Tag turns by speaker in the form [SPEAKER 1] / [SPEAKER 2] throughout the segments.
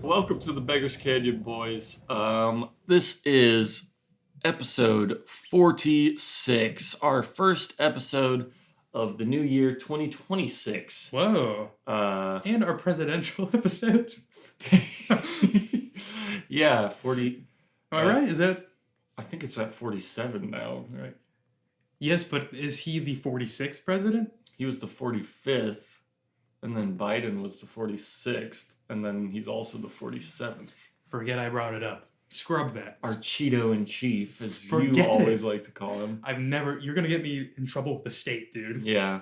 [SPEAKER 1] Welcome to the Beggars Canyon, boys. This is episode 46, our first episode of the new year 2026.
[SPEAKER 2] Whoa. And our presidential episode.
[SPEAKER 1] Yeah, 40.
[SPEAKER 2] Am I right? Is that?
[SPEAKER 1] I think it's at 47 now, right?
[SPEAKER 2] Yes, but is he the 46th president?
[SPEAKER 1] He was the 45th, and then Biden was the 46th, and then he's also the 47th.
[SPEAKER 2] Forget I brought it up. Scrub that.
[SPEAKER 1] Our Cheeto-in-Chief, as
[SPEAKER 2] Forget
[SPEAKER 1] you always
[SPEAKER 2] it.
[SPEAKER 1] like to call him.
[SPEAKER 2] You're going to get me in trouble with the state, dude.
[SPEAKER 1] Yeah.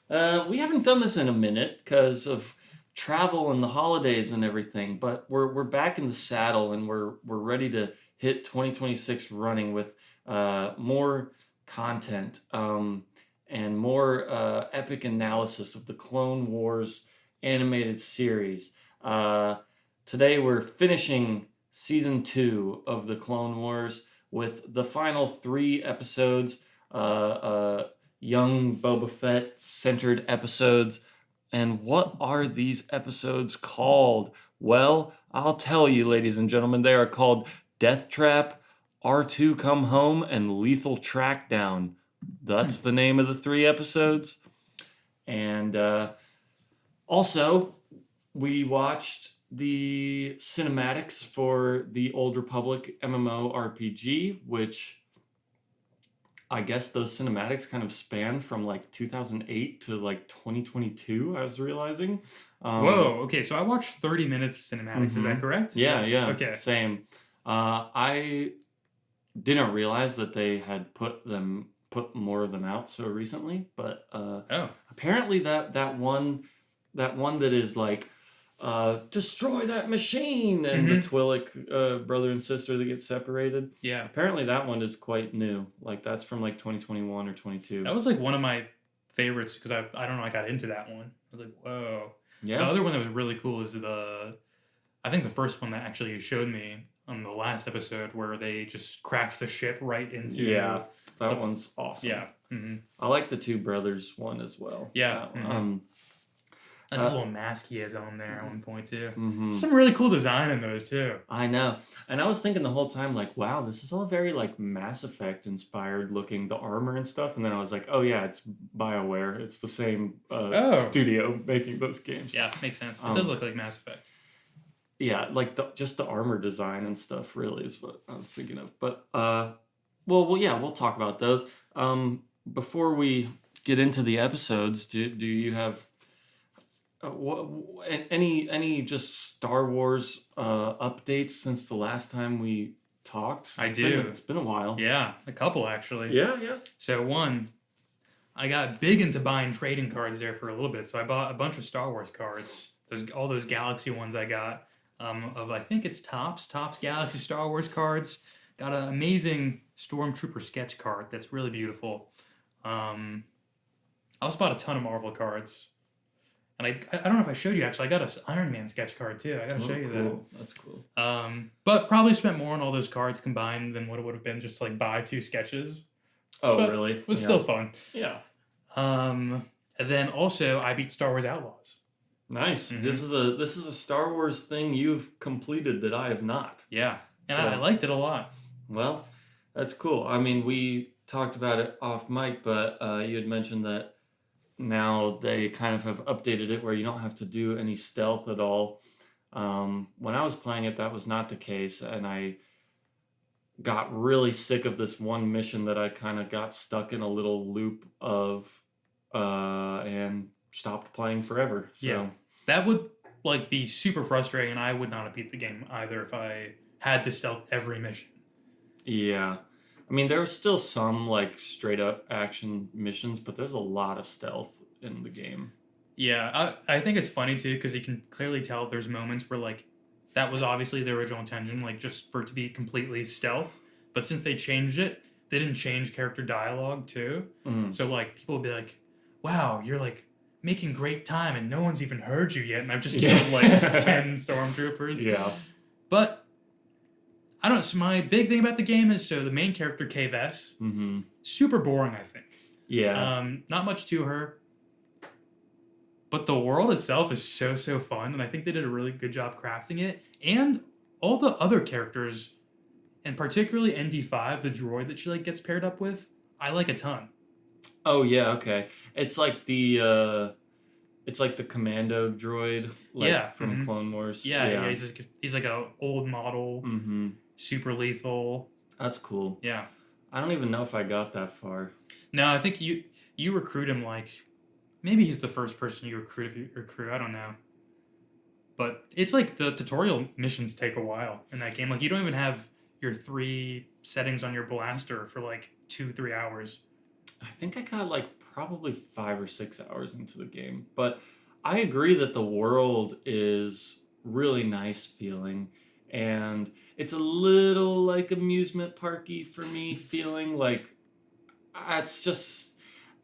[SPEAKER 1] We haven't done this in a minute because of travel and the holidays and everything, but we're back in the saddle and we're ready to hit 2026 running with more content and more epic analysis of the Clone Wars animated series. Today we're finishing Season 2 of the Clone Wars with the final 3 episodes, young Boba Fett centered episodes. And what are these episodes called? Well, I'll tell you, ladies and gentlemen, they are called Death Trap, R2 Come Home, and Lethal Trackdown. That's the name of the 3 episodes. And also, we watched the cinematics for the Old Republic MMORPG, which I guess those cinematics kind of span from like 2008 to like 2022, I was realizing.
[SPEAKER 2] Whoa, okay, so I watched 30 minutes of cinematics, is that correct?
[SPEAKER 1] Yeah.
[SPEAKER 2] Okay.
[SPEAKER 1] Same. I didn't realize that they had put more of them out so recently, but apparently that one that is like destroy that machine, and the Twi'lek brother and sister that get separated.
[SPEAKER 2] Yeah.
[SPEAKER 1] Apparently that one is quite new. Like that's from like 2021 or 22.
[SPEAKER 2] That was like one of my favorites because I don't know, I got into that one. I was like, whoa.
[SPEAKER 1] Yeah.
[SPEAKER 2] The other one that was really cool is I think the first one that actually showed me on the last episode where they just crashed the ship right into...
[SPEAKER 1] Yeah, that one's awesome.
[SPEAKER 2] Yeah. Mm-hmm.
[SPEAKER 1] I like the Two Brothers one as well.
[SPEAKER 2] Yeah. This little mask he has on there at one point, too. Mm-hmm. Some really cool design in those, too.
[SPEAKER 1] I know. And I was thinking the whole time, like, wow, this is all very, like, Mass Effect inspired looking, the armor and stuff. And then I was like, oh, yeah, it's BioWare. It's the same studio making those games.
[SPEAKER 2] Yeah, makes sense. It does look like Mass Effect.
[SPEAKER 1] Yeah, like, just the armor design and stuff really is what I was thinking of. But, we'll talk about those. Before we get into the episodes, do you have... any just Star Wars updates since the last time we talked? It's been a while.
[SPEAKER 2] Yeah, a couple actually.
[SPEAKER 1] Yeah.
[SPEAKER 2] So one, I got big into buying trading cards there for a little bit. So I bought a bunch of Star Wars cards. There's all those Galaxy ones I got of I think it's Topps Galaxy Star Wars cards. Got an amazing Stormtrooper sketch card that's really beautiful. I also bought a ton of Marvel cards. And I don't know if I showed you, actually. I got an Iron Man sketch card, too. I got to show you that.
[SPEAKER 1] That's cool.
[SPEAKER 2] But probably spent more on all those cards combined than what it would have been just to, like, buy 2 sketches.
[SPEAKER 1] Oh,
[SPEAKER 2] but
[SPEAKER 1] really?
[SPEAKER 2] It was still fun.
[SPEAKER 1] Yeah.
[SPEAKER 2] And then also, I beat Star Wars Outlaws.
[SPEAKER 1] Nice. Mm-hmm. This is a Star Wars thing you've completed that I have not.
[SPEAKER 2] Yeah. And I liked it a lot.
[SPEAKER 1] Well, that's cool. I mean, we talked about it off mic, but you had mentioned that now they kind of have updated it where you don't have to do any stealth at all. When I was playing it, that was not the case, and I got really sick of this one mission that I kind of got stuck in a little loop of and stopped playing forever. So
[SPEAKER 2] yeah, that would like be super frustrating, and I would not have beat the game either if I had to stealth every mission.
[SPEAKER 1] Yeah. I mean, there are still some, like, straight-up action missions, but there's a lot of stealth in the game.
[SPEAKER 2] Yeah, I think it's funny, too, because you can clearly tell there's moments where, like, that was obviously the original intention, like, just for it to be completely stealth. But since they changed it, they didn't change character dialogue, too. Mm. So, like, people would be like, wow, you're, like, making great time, and no one's even heard you yet, and I've just killed, like, 10 stormtroopers.
[SPEAKER 1] Yeah.
[SPEAKER 2] But I don't. So my big thing about the game is the main character Kay Vess,
[SPEAKER 1] Mm-hmm.
[SPEAKER 2] super boring. I think.
[SPEAKER 1] Yeah.
[SPEAKER 2] Not much to her. But the world itself is so fun, and I think they did a really good job crafting it. And all the other characters, and particularly ND5, the droid that she like gets paired up with, I like a ton.
[SPEAKER 1] Oh yeah. Okay. It's like the commando droid, like
[SPEAKER 2] Yeah.
[SPEAKER 1] from Clone Wars.
[SPEAKER 2] Yeah. He's like a old model,
[SPEAKER 1] Mm-hmm.
[SPEAKER 2] super lethal.
[SPEAKER 1] That's cool.
[SPEAKER 2] Yeah.
[SPEAKER 1] I don't even know if I got that far.
[SPEAKER 2] No, I think you recruit him like maybe he's the first person you recruit of your crew. I don't know. But it's like the tutorial missions take a while in that game. Like you don't even have your 3 settings on your blaster for like 2-3 hours.
[SPEAKER 1] I think I got like probably 5 or 6 hours into the game, but I agree that the world is really nice feeling, and it's a little like amusement parky for me feeling like it's just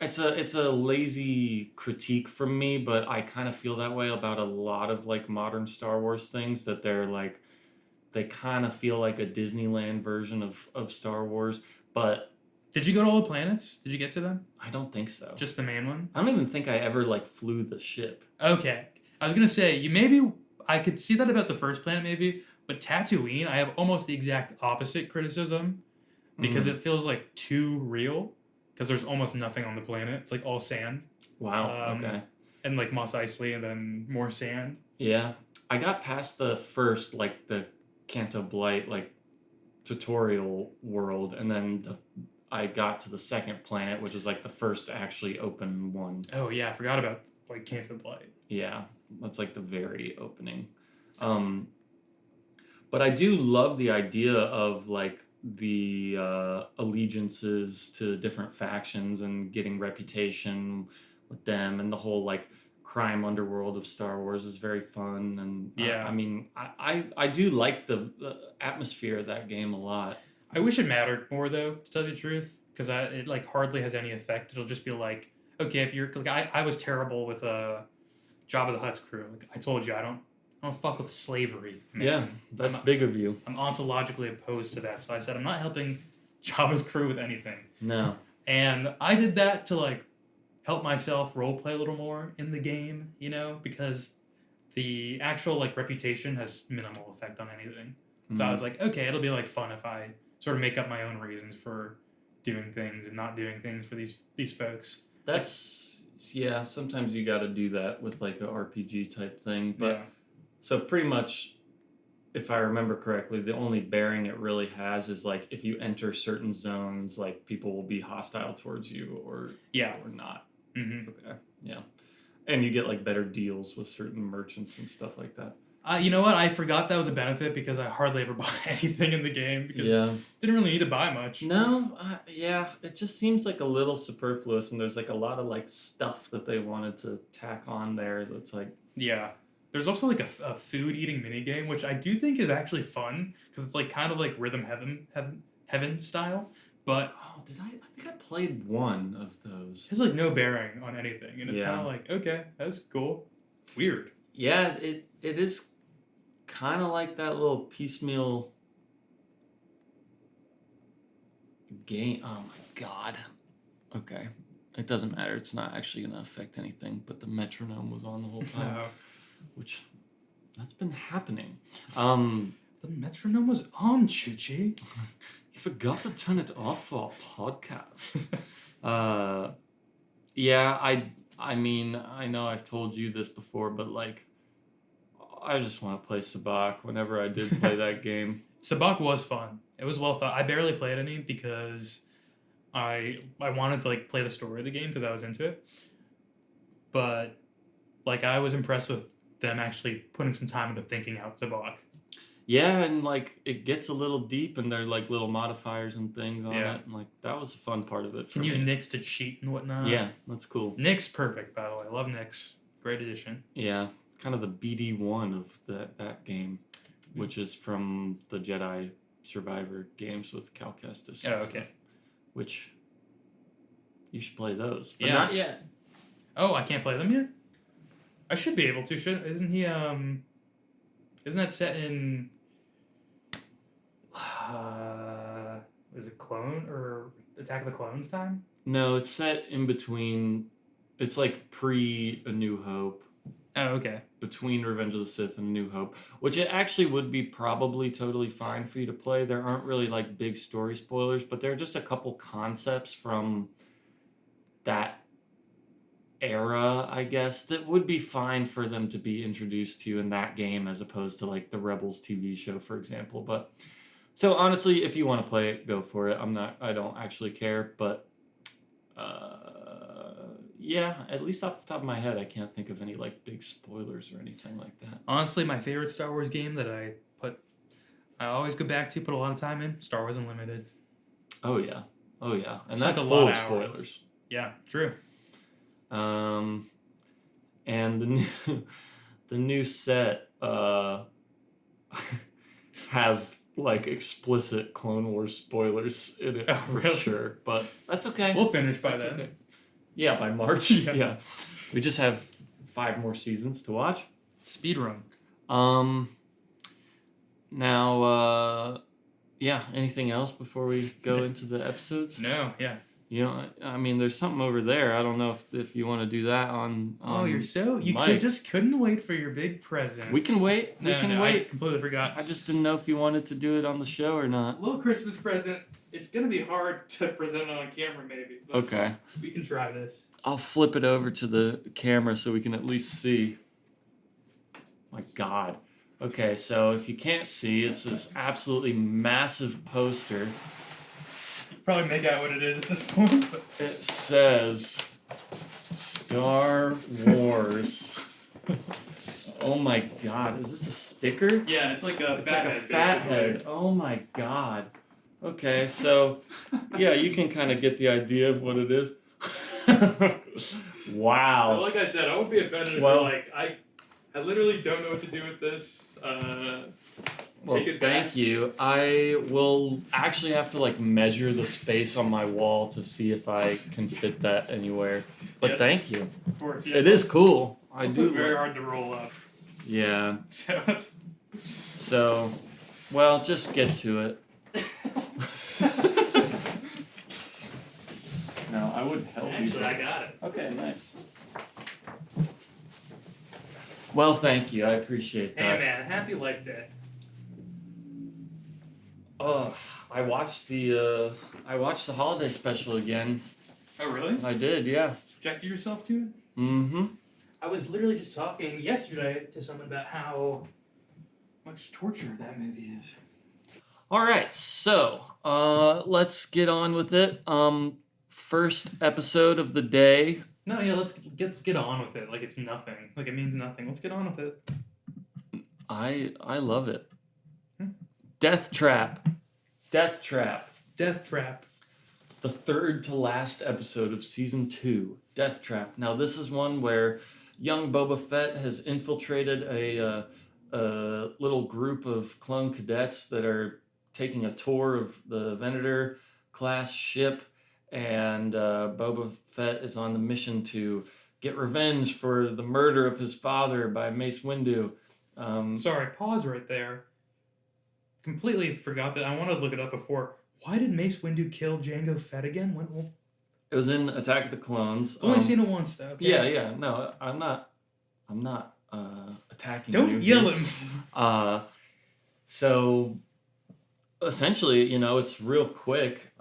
[SPEAKER 1] it's a lazy critique from me, but I kind of feel that way about a lot of like modern Star Wars things, that they're like they kind of feel like a Disneyland version of Star Wars, but
[SPEAKER 2] Did you go to all the planets? Did you get to them?
[SPEAKER 1] I don't think so.
[SPEAKER 2] Just the main one?
[SPEAKER 1] I don't even think I ever like flew the ship.
[SPEAKER 2] Okay. I was gonna say I could see that about the first planet maybe, but Tatooine I have almost the exact opposite criticism because it feels like too real because there's almost nothing on the planet. It's like all sand.
[SPEAKER 1] Wow. Okay.
[SPEAKER 2] And like Mos Eisley and then more sand.
[SPEAKER 1] Yeah, I got past the first like the Canto Blight like tutorial world, and then I got to the second planet, which was like the first actually open one.
[SPEAKER 2] Oh yeah, I forgot about like Canto Blight.
[SPEAKER 1] Yeah, that's like the very opening. But I do love the idea of like the allegiances to different factions and getting reputation with them, and the whole like crime underworld of Star Wars is very fun. And
[SPEAKER 2] Yeah.
[SPEAKER 1] I mean, I do like the atmosphere of that game a lot.
[SPEAKER 2] I wish it mattered more though, to tell you the truth, because it like hardly has any effect. It'll just be like, okay, if you're like I was terrible with Jabba the Hutt's crew. Like I told you, I don't fuck with slavery. Man.
[SPEAKER 1] Yeah, that's big of you.
[SPEAKER 2] I'm ontologically opposed to that, so I said I'm not helping Jabba's crew with anything.
[SPEAKER 1] No.
[SPEAKER 2] And I did that to like help myself roleplay a little more in the game, you know, because the actual like reputation has minimal effect on anything. So I was like, okay, it'll be like fun if I sort of make up my own reasons for doing things and not doing things for these folks.
[SPEAKER 1] That's yeah. Sometimes you got to do that with like a RPG type thing, but.
[SPEAKER 2] Yeah.
[SPEAKER 1] So pretty much, if I remember correctly, the only bearing it really has is like if you enter certain zones, like people will be hostile towards you or not.
[SPEAKER 2] Mm-hmm.
[SPEAKER 1] Okay, yeah, and you get like better deals with certain merchants and stuff like that.
[SPEAKER 2] You know what? I forgot that was a benefit because I hardly ever bought anything in the game because I didn't really need to buy much.
[SPEAKER 1] No, yeah, it just seems like a little superfluous, and there's like a lot of like stuff that they wanted to tack on there that's like
[SPEAKER 2] There's also like a food eating mini game, which I do think is actually fun because it's like kind of like Rhythm Heaven style. But
[SPEAKER 1] I think I played one of those.
[SPEAKER 2] It has like no bearing on anything, and it's kind of like okay, that's cool, weird.
[SPEAKER 1] Yeah, it is kind of like that little piecemeal game. Oh my god. Okay, it doesn't matter. It's not actually going to affect anything. But the metronome was on the whole time.
[SPEAKER 2] No.
[SPEAKER 1] Which, that's been happening.
[SPEAKER 2] The metronome was on, Chuchi.
[SPEAKER 1] You forgot to turn it off for our podcast. Yeah, I mean, I know I've told you this before, but like, I just want to play Sabacc whenever I did play that game.
[SPEAKER 2] Sabacc was fun. It was well thought. I barely played any because I wanted to like play the story of the game because I was into it. But like, I was impressed with them actually putting some time into thinking out Sabacc.
[SPEAKER 1] Yeah, and like it gets a little deep, and there are like little modifiers and things on it, and like that was a fun part of it.
[SPEAKER 2] Can use Nyx to cheat and whatnot.
[SPEAKER 1] Yeah, that's cool.
[SPEAKER 2] Nyx, perfect by the way. I love Nyx. Great addition.
[SPEAKER 1] Yeah, kind of the BD1 of that game, which is from the Jedi Survivor games with Cal Kestis.
[SPEAKER 2] Oh, okay.
[SPEAKER 1] Which you should play those, but
[SPEAKER 2] yeah.
[SPEAKER 1] not yet.
[SPEAKER 2] Oh, I can't play them yet? I should be able to. Isn't he? Isn't that set in? is it Clone or Attack of the Clones time?
[SPEAKER 1] No, it's set in between. It's like pre A New Hope,
[SPEAKER 2] Oh, okay.
[SPEAKER 1] between Revenge of the Sith and A New Hope, which it actually would be probably totally fine for you to play. There aren't really like big story spoilers, but there are just a couple concepts from that era, I guess, that would be fine for them to be introduced to in that game as opposed to like the Rebels TV show, for example. But so honestly, if you want to play it, go for it. I don't actually care, but yeah, at least off the top of my head, I can't think of any like big spoilers or anything like that.
[SPEAKER 2] Honestly, my favorite Star Wars game that I always go back to, put a lot of time in, Star Wars Unlimited.
[SPEAKER 1] Oh yeah, and
[SPEAKER 2] Spent
[SPEAKER 1] that's
[SPEAKER 2] a
[SPEAKER 1] full
[SPEAKER 2] lot
[SPEAKER 1] of
[SPEAKER 2] of hours.
[SPEAKER 1] spoilers.
[SPEAKER 2] Yeah, true.
[SPEAKER 1] And the new set has like explicit Clone Wars spoilers in it for
[SPEAKER 2] really?
[SPEAKER 1] sure, but that's okay.
[SPEAKER 2] We'll finish by
[SPEAKER 1] That's
[SPEAKER 2] then.
[SPEAKER 1] okay. Yeah, by March. Yeah. We just have 5 more seasons to watch.
[SPEAKER 2] Speedrun.
[SPEAKER 1] Now, yeah, anything else before we go into the episodes?
[SPEAKER 2] No, yeah.
[SPEAKER 1] You know, I mean, there's something over there. I don't know if you want to do that on
[SPEAKER 2] Oh, you're so... You
[SPEAKER 1] Mike.
[SPEAKER 2] couldn't wait for your big present.
[SPEAKER 1] We can wait. We can
[SPEAKER 2] I
[SPEAKER 1] wait.
[SPEAKER 2] completely forgot.
[SPEAKER 1] I just didn't know if you wanted to do it on the show or not.
[SPEAKER 2] Little Christmas present. It's going to be hard to present on camera, maybe. But
[SPEAKER 1] Okay.
[SPEAKER 2] we can try this.
[SPEAKER 1] I'll flip it over to the camera so we can at least see. My God. Okay, so if you can't see, it's this absolutely massive poster.
[SPEAKER 2] You can probably make out what it is at this point. But...
[SPEAKER 1] It says Star Wars. Oh my God, is this a sticker?
[SPEAKER 2] Yeah, it's like a
[SPEAKER 1] It's like a fat head. Oh my God. Okay, so yeah, you can kind of get the idea of what it is. Wow.
[SPEAKER 2] So like I said, I won't be offended
[SPEAKER 1] Well-
[SPEAKER 2] if I literally don't know what to do with this.
[SPEAKER 1] Well,
[SPEAKER 2] Take it
[SPEAKER 1] thank
[SPEAKER 2] back.
[SPEAKER 1] you. I will actually have to like measure the space on my wall to see if I can fit that anywhere. But
[SPEAKER 2] Yes.
[SPEAKER 1] thank you.
[SPEAKER 2] Of course, yeah.
[SPEAKER 1] It is cool.
[SPEAKER 2] It's
[SPEAKER 1] I
[SPEAKER 2] also
[SPEAKER 1] do.
[SPEAKER 2] very
[SPEAKER 1] like-
[SPEAKER 2] hard to roll up.
[SPEAKER 1] Yeah.
[SPEAKER 2] So it's...
[SPEAKER 1] So, well, just get to it. No, I would help you.
[SPEAKER 2] Actually, I got it.
[SPEAKER 1] Okay, nice. Well, thank you. I appreciate
[SPEAKER 2] Hey
[SPEAKER 1] that.
[SPEAKER 2] man, happy Life Day.
[SPEAKER 1] Oh, I watched the holiday special again.
[SPEAKER 2] Oh really?
[SPEAKER 1] I did, yeah.
[SPEAKER 2] Subjected yourself to it?
[SPEAKER 1] Mm-hmm.
[SPEAKER 2] I was literally just talking yesterday to someone about how much torture that movie is.
[SPEAKER 1] All right, so let's get on with it. First episode of the day.
[SPEAKER 2] No, yeah, let's get on with it. Like it's nothing. Like it means nothing. Let's get on with it.
[SPEAKER 1] I love it. Death Trap.
[SPEAKER 2] Death Trap.
[SPEAKER 1] The third to last episode of season 2. Death Trap. Now this is one where young Boba Fett has infiltrated a little group of clone cadets that are taking a tour of the Venator class ship, and Boba Fett is on the mission to get revenge for the murder of his father by Mace Windu.
[SPEAKER 2] Sorry, pause right there. Completely forgot that. I wanted to look it up before. Why did Mace Windu kill Jango Fett again? When
[SPEAKER 1] It was in Attack of the Clones.
[SPEAKER 2] only seen it once though. Okay?
[SPEAKER 1] Yeah. No, I'm not attacking you.
[SPEAKER 2] Don't yell at me.
[SPEAKER 1] So essentially, you know, it's real quick.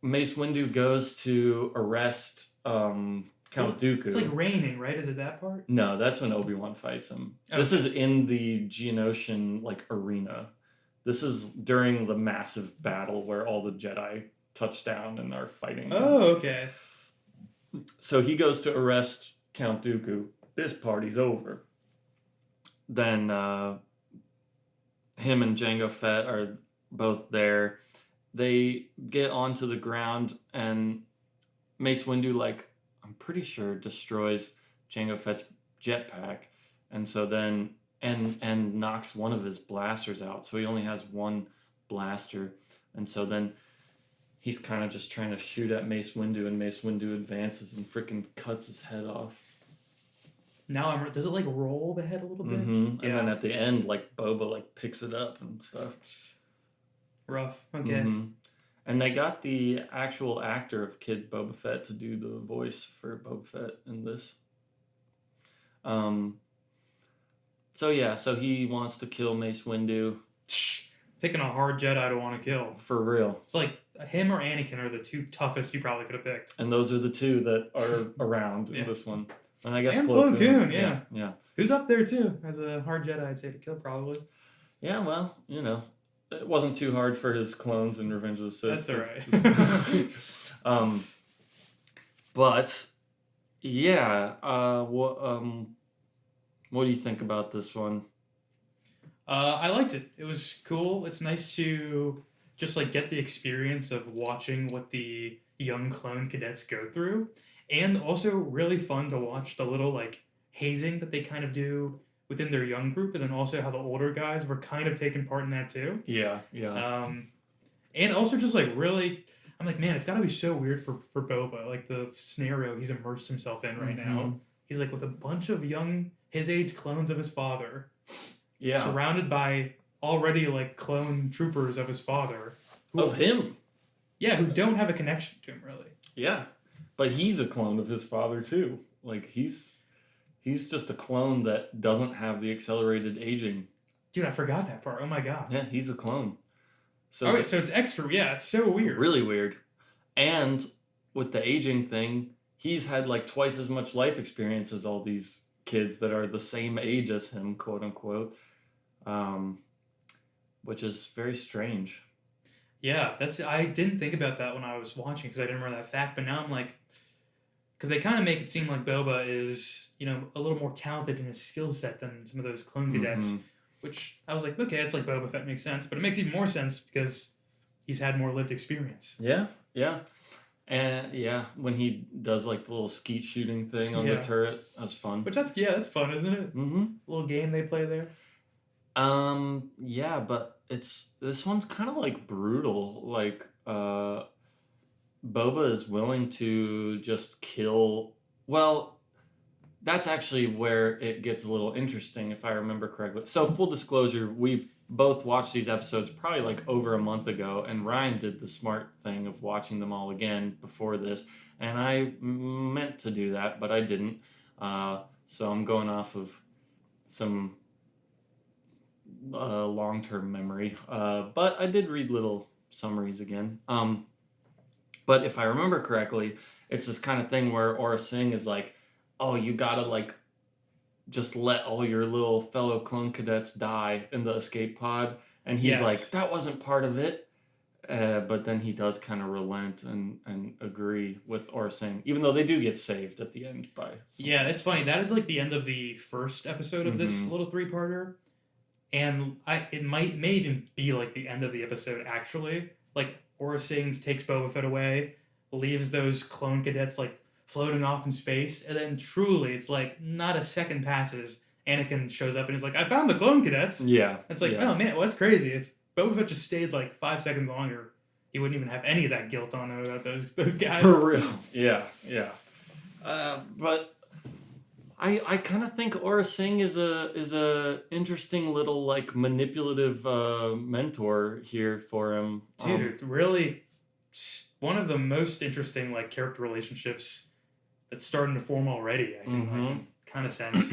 [SPEAKER 1] Mace Windu goes to arrest Count Dooku.
[SPEAKER 2] It's like raining, right? Is it that part?
[SPEAKER 1] No, that's when Obi-Wan fights him.
[SPEAKER 2] Okay.
[SPEAKER 1] This is in the Geonosian like arena. This is during the massive battle where all the Jedi touch down and are fighting.
[SPEAKER 2] Oh, okay.
[SPEAKER 1] So he goes to arrest Count Dooku. This party's over. Then him and Jango Fett are both there. They get onto the ground and Mace Windu, like, I'm pretty sure destroys Jango Fett's jetpack. And so then, and knocks one of his blasters out. So he only has one blaster. And so then he's kind of just trying to shoot at Mace Windu, and Mace Windu advances and freaking cuts his head off.
[SPEAKER 2] Now does it like roll the head a little bit?
[SPEAKER 1] Mm-hmm. And then at the end, like Boba like picks it up and stuff.
[SPEAKER 2] Rough. Okay.
[SPEAKER 1] And they got the actual actor of Kid Boba Fett to do the voice for Boba Fett in this. So he wants to kill Mace Windu.
[SPEAKER 2] Picking a hard Jedi to want to kill.
[SPEAKER 1] For real.
[SPEAKER 2] It's like him or Anakin are the two toughest you probably could have picked.
[SPEAKER 1] And those are the two that are around in this one. And I guess
[SPEAKER 2] Plo Koon,
[SPEAKER 1] yeah.
[SPEAKER 2] Who's up there too as a hard Jedi, I'd say, to kill probably.
[SPEAKER 1] Yeah, well, it wasn't too hard for his clones in Revenge of the Sith.
[SPEAKER 2] That's all right.
[SPEAKER 1] But yeah, what do you think about this one?
[SPEAKER 2] I liked it. It was cool. It's nice to just like get the experience of watching what the young clone cadets go through, and also really fun to watch the little like hazing that they kind of do within their young group, and then also how the older guys were kind of taking part in that too.
[SPEAKER 1] Yeah.
[SPEAKER 2] And also just like really, I'm like, man, it's got to be so weird for Boba, like the scenario he's immersed himself in right now. He's like with a bunch of young, his age clones of his father. Yeah. Surrounded by already like clone troopers of his father.
[SPEAKER 1] Of him.
[SPEAKER 2] Yeah, who don't have a connection to him really.
[SPEAKER 1] Yeah. But he's a clone of his father too. Like he's just a clone that doesn't have the accelerated aging.
[SPEAKER 2] Dude, I forgot that part. Oh my god.
[SPEAKER 1] Yeah, he's a clone.
[SPEAKER 2] So so it's extra. Yeah, it's so weird.
[SPEAKER 1] Really weird. And with the aging thing, he's had like twice as much life experience as all these kids that are the same age as him, quote unquote. Which is very strange.
[SPEAKER 2] Yeah, I didn't think about that when I was watching because I didn't remember that fact, but now I'm like, because they kind of make it seem like Boba is, a little more talented in his skill set than some of those clone cadets, which I was like, okay, it's like Boba Fett makes sense, but it makes even more sense because he's had more lived experience.
[SPEAKER 1] Yeah. And when he does like the little skeet shooting thing on the turret, that's fun.
[SPEAKER 2] Which that's fun, isn't it?
[SPEAKER 1] Mm-hmm.
[SPEAKER 2] Little game they play there.
[SPEAKER 1] Yeah, but this one's kind of like brutal. Like, Boba is willing to just kill. Well, that's actually where it gets a little interesting, if I remember correctly. So, full disclosure, we've both watched these episodes probably like over a month ago, and Ryan did the smart thing of watching them all again before this, and I meant to do that, but I didn't. So I'm going off of some long-term memory, but I did read little summaries again. But if I remember correctly, it's this kind of thing where Aura Singh is like, oh, you gotta like just let all your little fellow clone cadets die in the escape pod. And he's like, that wasn't part of it. But then he does kind of relent and agree with Aura Singh, even though they do get saved at the end by someone.
[SPEAKER 2] Yeah, it's funny. That is like the end of the first episode of this little three-parter. And it may even be like the end of the episode, actually. Like, Aura Singh takes Boba Fett away, leaves those clone cadets like floating off in space, and then truly, it's like not a second passes. Anakin shows up and he's like, I found the clone cadets.
[SPEAKER 1] Yeah.
[SPEAKER 2] It's like, oh man, well, that's crazy. If Boba Fett just stayed like 5 seconds longer, he wouldn't even have any of that guilt on him about those guys.
[SPEAKER 1] For real. Yeah. But I kind of think Aura Singh is a interesting little like manipulative mentor here for him.
[SPEAKER 2] Dude, really one of the most interesting like character relationships that's starting to form already. I can kind of sense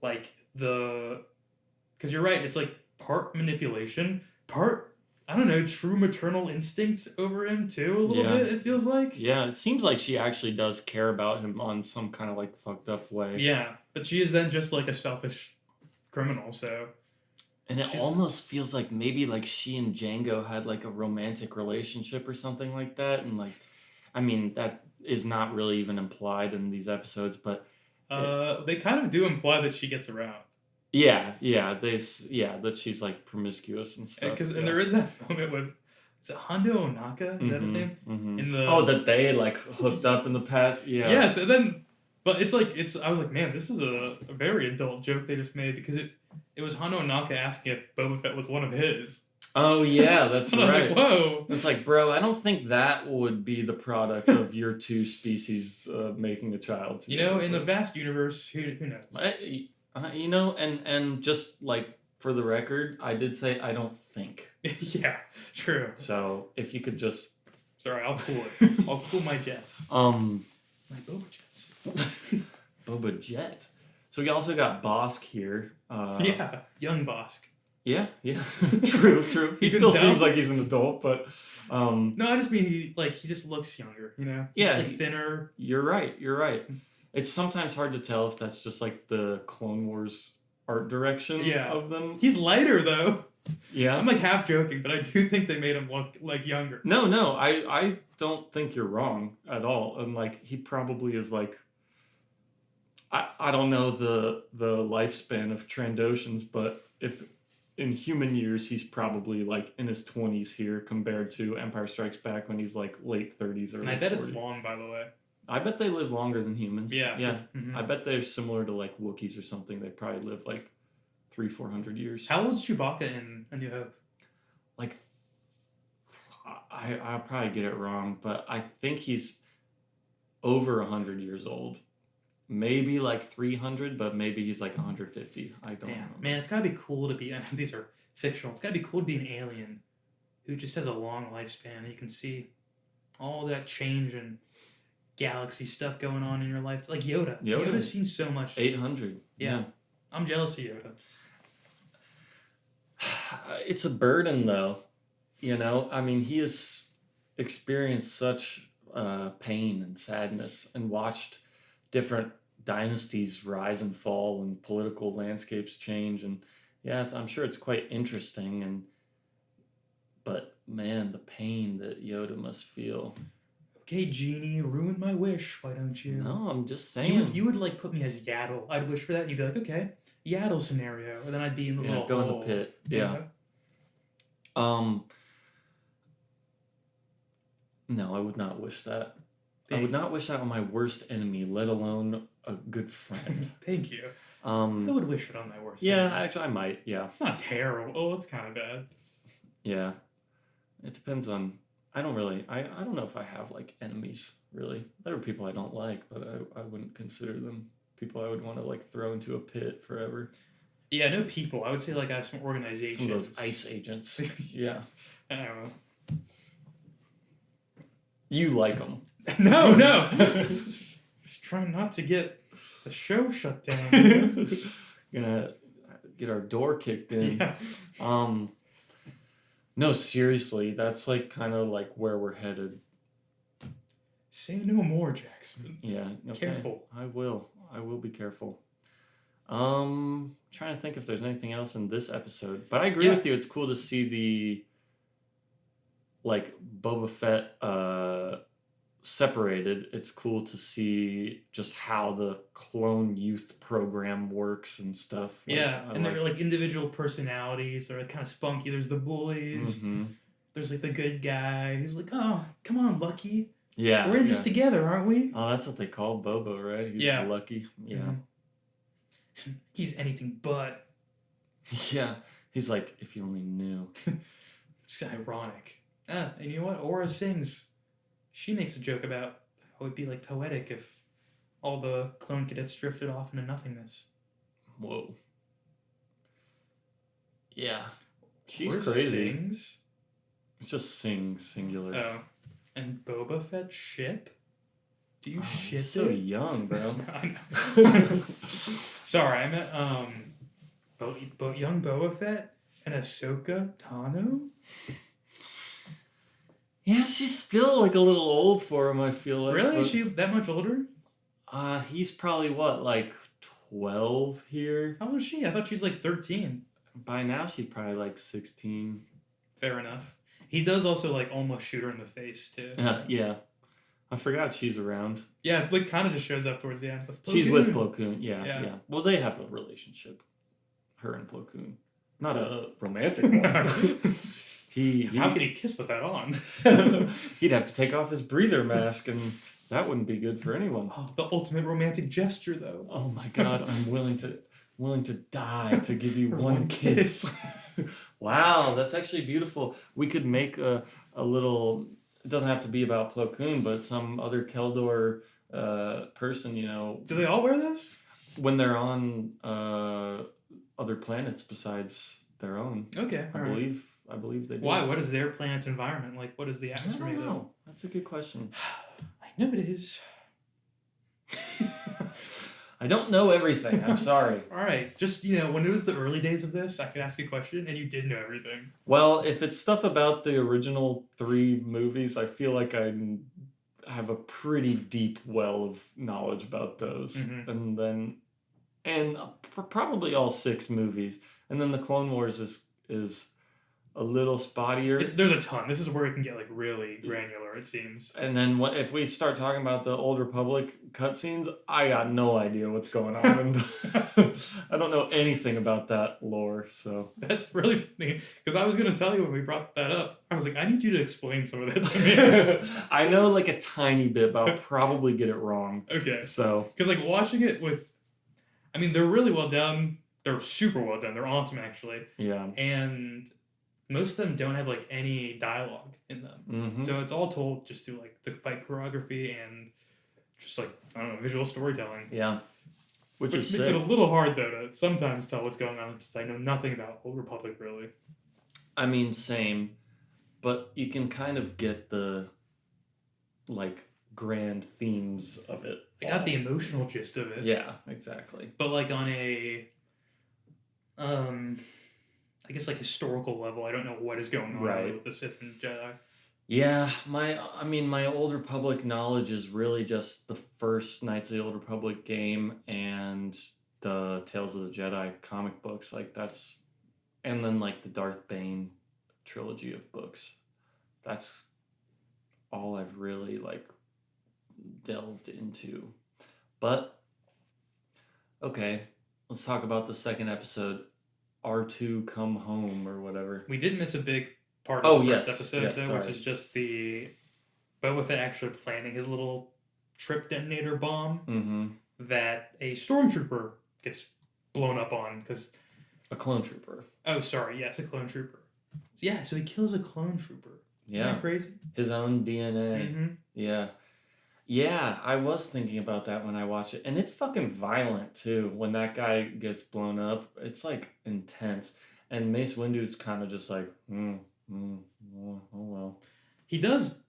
[SPEAKER 2] like because you're right. It's like part manipulation, part I don't know, true maternal instinct over him too. A little bit. It feels like.
[SPEAKER 1] Yeah, it seems like she actually does care about him on some kind of like fucked up way.
[SPEAKER 2] Yeah, but she is then just like a selfish criminal. So.
[SPEAKER 1] And it almost feels like maybe like she and Django had like a romantic relationship or something like that, and like, I mean that is not really even implied in these episodes, but
[SPEAKER 2] they kind of do imply that she gets around.
[SPEAKER 1] That she's like promiscuous and stuff.
[SPEAKER 2] And there is that moment with is it Hondo Onaka? Is that his name? In the
[SPEAKER 1] that they like hooked up in the past. Yeah.
[SPEAKER 2] Yes, and then but it's like I was like, man, this is a very adult joke they just made because it was Hondo Onaka asking if Boba Fett was one of his.
[SPEAKER 1] Oh yeah, that's
[SPEAKER 2] and
[SPEAKER 1] right.
[SPEAKER 2] I was like, whoa.
[SPEAKER 1] It's like, bro, I don't think that would be the product of your two species making a child.
[SPEAKER 2] In the vast universe, who knows?
[SPEAKER 1] And just like for the record, I did say I don't think.
[SPEAKER 2] Yeah, true.
[SPEAKER 1] So if you could just
[SPEAKER 2] Sorry, I'll cool it. I'll cool my jets. My Boba jets.
[SPEAKER 1] Boba Jet. So we also got Bosk here.
[SPEAKER 2] Yeah, young Bosk.
[SPEAKER 1] Yeah. True. He still seems like he's an adult, but
[SPEAKER 2] no, I just mean he just looks younger, you know?
[SPEAKER 1] Yeah,
[SPEAKER 2] He's like thinner.
[SPEAKER 1] You're right. It's sometimes hard to tell if that's just like the Clone Wars art direction of them.
[SPEAKER 2] He's lighter though.
[SPEAKER 1] Yeah.
[SPEAKER 2] I'm like half joking, but I do think they made him look like younger.
[SPEAKER 1] No, I don't think you're wrong at all. And like he probably is like I don't know the lifespan of Trandoshans, but if in human years he's probably like in his 20s here compared to Empire Strikes Back when he's like late 30s or
[SPEAKER 2] and I bet it's long, by the way.
[SPEAKER 1] I bet they live longer than humans.
[SPEAKER 2] Yeah.
[SPEAKER 1] I bet they're similar to like Wookiees or something. They probably live like 300-400 years.
[SPEAKER 2] How old's Chewbacca in A New Hope?
[SPEAKER 1] Like I'll probably get it wrong, but I think he's over 100 years old. Maybe like 300, but maybe he's like 150. I don't know.
[SPEAKER 2] Man, it's gotta be cool to be. These are fictional. It's gotta be cool to be an alien who just has a long lifespan. You can see all that change and galaxy stuff going on in your life. Like Yoda. Yoda's seen so much.
[SPEAKER 1] 800.
[SPEAKER 2] Yeah. I'm jealous of Yoda.
[SPEAKER 1] It's a burden, though. You know, I mean, he has experienced such pain and sadness and watched different dynasties rise and fall and political landscapes change. And yeah, I'm sure it's quite interesting. But man, the pain that Yoda must feel.
[SPEAKER 2] Okay, Genie, ruin my wish. Why don't you?
[SPEAKER 1] No, I'm just saying.
[SPEAKER 2] You would like put me as Yaddle. I'd wish for that, and you'd be like, okay, Yaddle scenario, or then I'd be in the little
[SPEAKER 1] go
[SPEAKER 2] hole.
[SPEAKER 1] in the pit. Yeah. No, I would not wish that. I would not wish that on my worst enemy, let alone a good friend.
[SPEAKER 2] Thank you. I would wish it on my worst enemy.
[SPEAKER 1] Actually, I might. Yeah.
[SPEAKER 2] It's not terrible. Oh, it's kind of bad.
[SPEAKER 1] Yeah. It depends on. I don't know if I have like enemies really. There are people I don't like, but I wouldn't consider them people I would want to like throw into a pit forever.
[SPEAKER 2] Yeah, no people. I would say like I have some organizations.
[SPEAKER 1] Some of those ICE agents. Yeah.
[SPEAKER 2] I don't know.
[SPEAKER 1] You like them.
[SPEAKER 2] No. Just trying not to get the show shut down.
[SPEAKER 1] Gonna get our door kicked in.
[SPEAKER 2] Yeah.
[SPEAKER 1] No, seriously, that's like kind of like where we're headed.
[SPEAKER 2] Say no more, Jackson.
[SPEAKER 1] Yeah. Okay.
[SPEAKER 2] Careful.
[SPEAKER 1] I will be careful. Trying to think if there's anything else in this episode. But I agree with you, it's cool to see the like Boba Fett separated. It's cool to see just how the clone youth program works and stuff.
[SPEAKER 2] And they're like individual personalities. They're kind of spunky. There's the bullies.
[SPEAKER 1] Mm-hmm.
[SPEAKER 2] There's like the good guy who's like, oh, come on, Lucky.
[SPEAKER 1] Yeah.
[SPEAKER 2] We're in this together, aren't we?
[SPEAKER 1] Oh, that's what they call Boba, right? He's Lucky. Yeah.
[SPEAKER 2] Mm-hmm. He's anything but.
[SPEAKER 1] Yeah. He's like, if you only knew.
[SPEAKER 2] It's ironic. And you know what? Aura sings. She makes a joke about how it'd be like poetic if all the clone cadets drifted off into nothingness.
[SPEAKER 1] Whoa. Yeah. She's
[SPEAKER 2] Or
[SPEAKER 1] crazy.
[SPEAKER 2] Sings.
[SPEAKER 1] It's just Sing, singular.
[SPEAKER 2] Oh. And Boba Fett ship? Do you ship
[SPEAKER 1] he's so
[SPEAKER 2] it?
[SPEAKER 1] young, bro.
[SPEAKER 2] I know. Sorry, I meant young Boba Fett and Ahsoka Tano?
[SPEAKER 1] Yeah, she's still like a little old for him, I feel like.
[SPEAKER 2] Really? Is she that much older?
[SPEAKER 1] He's probably what, like 12 here?
[SPEAKER 2] How old is she? I thought she's like 13.
[SPEAKER 1] By now she's probably like 16.
[SPEAKER 2] Fair enough. He does also like almost shoot her in the face too. So.
[SPEAKER 1] Yeah. I forgot she's around.
[SPEAKER 2] Yeah, like kind of just shows up towards the end. With
[SPEAKER 1] She's with Plo Koon, yeah. Well, they have a relationship. Her and Plo Koon. Not a romantic one.
[SPEAKER 2] How could he kiss with that on?
[SPEAKER 1] He'd have to take off his breather mask, and that wouldn't be good for anyone.
[SPEAKER 2] Oh, the ultimate romantic gesture, though.
[SPEAKER 1] Oh my God, I'm willing to die to give you one kiss. Wow, that's actually beautiful. We could make a little. It doesn't have to be about Plo Koon, but some other Keldor person, you know.
[SPEAKER 2] Do they all wear those?
[SPEAKER 1] When they're on other planets besides their own.
[SPEAKER 2] Okay,
[SPEAKER 1] I
[SPEAKER 2] all right.
[SPEAKER 1] believe they do.
[SPEAKER 2] Why? What is their planet's environment like? What is the
[SPEAKER 1] I
[SPEAKER 2] atmosphere
[SPEAKER 1] don't
[SPEAKER 2] made of?
[SPEAKER 1] know. That's a good question.
[SPEAKER 2] I know it is.
[SPEAKER 1] I don't know everything. I'm sorry.
[SPEAKER 2] All right, just when it was the early days of this, I could ask a question and you did know everything.
[SPEAKER 1] Well, if it's stuff about the original 3 movies, I feel like I have a pretty deep well of knowledge about those.
[SPEAKER 2] Mm-hmm.
[SPEAKER 1] And probably all 6 movies. And then the Clone Wars is a little spottier.
[SPEAKER 2] There's a ton. This is where it can get like really granular, it seems.
[SPEAKER 1] And then if we start talking about the Old Republic cutscenes, I got no idea what's going on. I don't know anything about that lore, so
[SPEAKER 2] that's really funny because I was gonna tell you when we brought that up. I was like, I need you to explain some of that to me.
[SPEAKER 1] I know like a tiny bit, but I'll probably get it wrong.
[SPEAKER 2] Okay.
[SPEAKER 1] So
[SPEAKER 2] because like watching it they're really well done. They're super well done. They're awesome actually.
[SPEAKER 1] Yeah.
[SPEAKER 2] And most of them don't have like any dialogue in them.
[SPEAKER 1] Mm-hmm.
[SPEAKER 2] So it's all told just through like the fight choreography and just like, I don't know, visual storytelling.
[SPEAKER 1] Yeah. Which is
[SPEAKER 2] makes
[SPEAKER 1] sick.
[SPEAKER 2] it a little hard though to sometimes tell what's going on since I know nothing about Old Republic really.
[SPEAKER 1] I mean, same. But you can kind of get the like grand themes of it.
[SPEAKER 2] I got the emotional gist of it.
[SPEAKER 1] Yeah, exactly.
[SPEAKER 2] But like on a I guess like historical level, I don't know what is going on really with the Sith and Jedi.
[SPEAKER 1] Yeah, my Old Republic knowledge is really just the first Knights of the Old Republic game and the Tales of the Jedi comic books. And then like the Darth Bane trilogy of books. That's all I've really like delved into. But okay, let's talk about the second episode, R2 Come Home or whatever.
[SPEAKER 2] We did miss a big part of the first episode,
[SPEAKER 1] though,
[SPEAKER 2] which is just the Boba Fett actually planning his little trip detonator bomb that a stormtrooper gets blown up on because
[SPEAKER 1] a clone trooper.
[SPEAKER 2] Oh, sorry, yes, a clone trooper. Yeah, so he kills a clone trooper. Isn't that crazy?
[SPEAKER 1] His own DNA.
[SPEAKER 2] Mm-hmm.
[SPEAKER 1] Yeah. Yeah, I was thinking about that when I watched it. And it's fucking violent, too. When that guy gets blown up, it's, like, intense. And Mace Windu's kind of just like, oh, well.
[SPEAKER 2] He does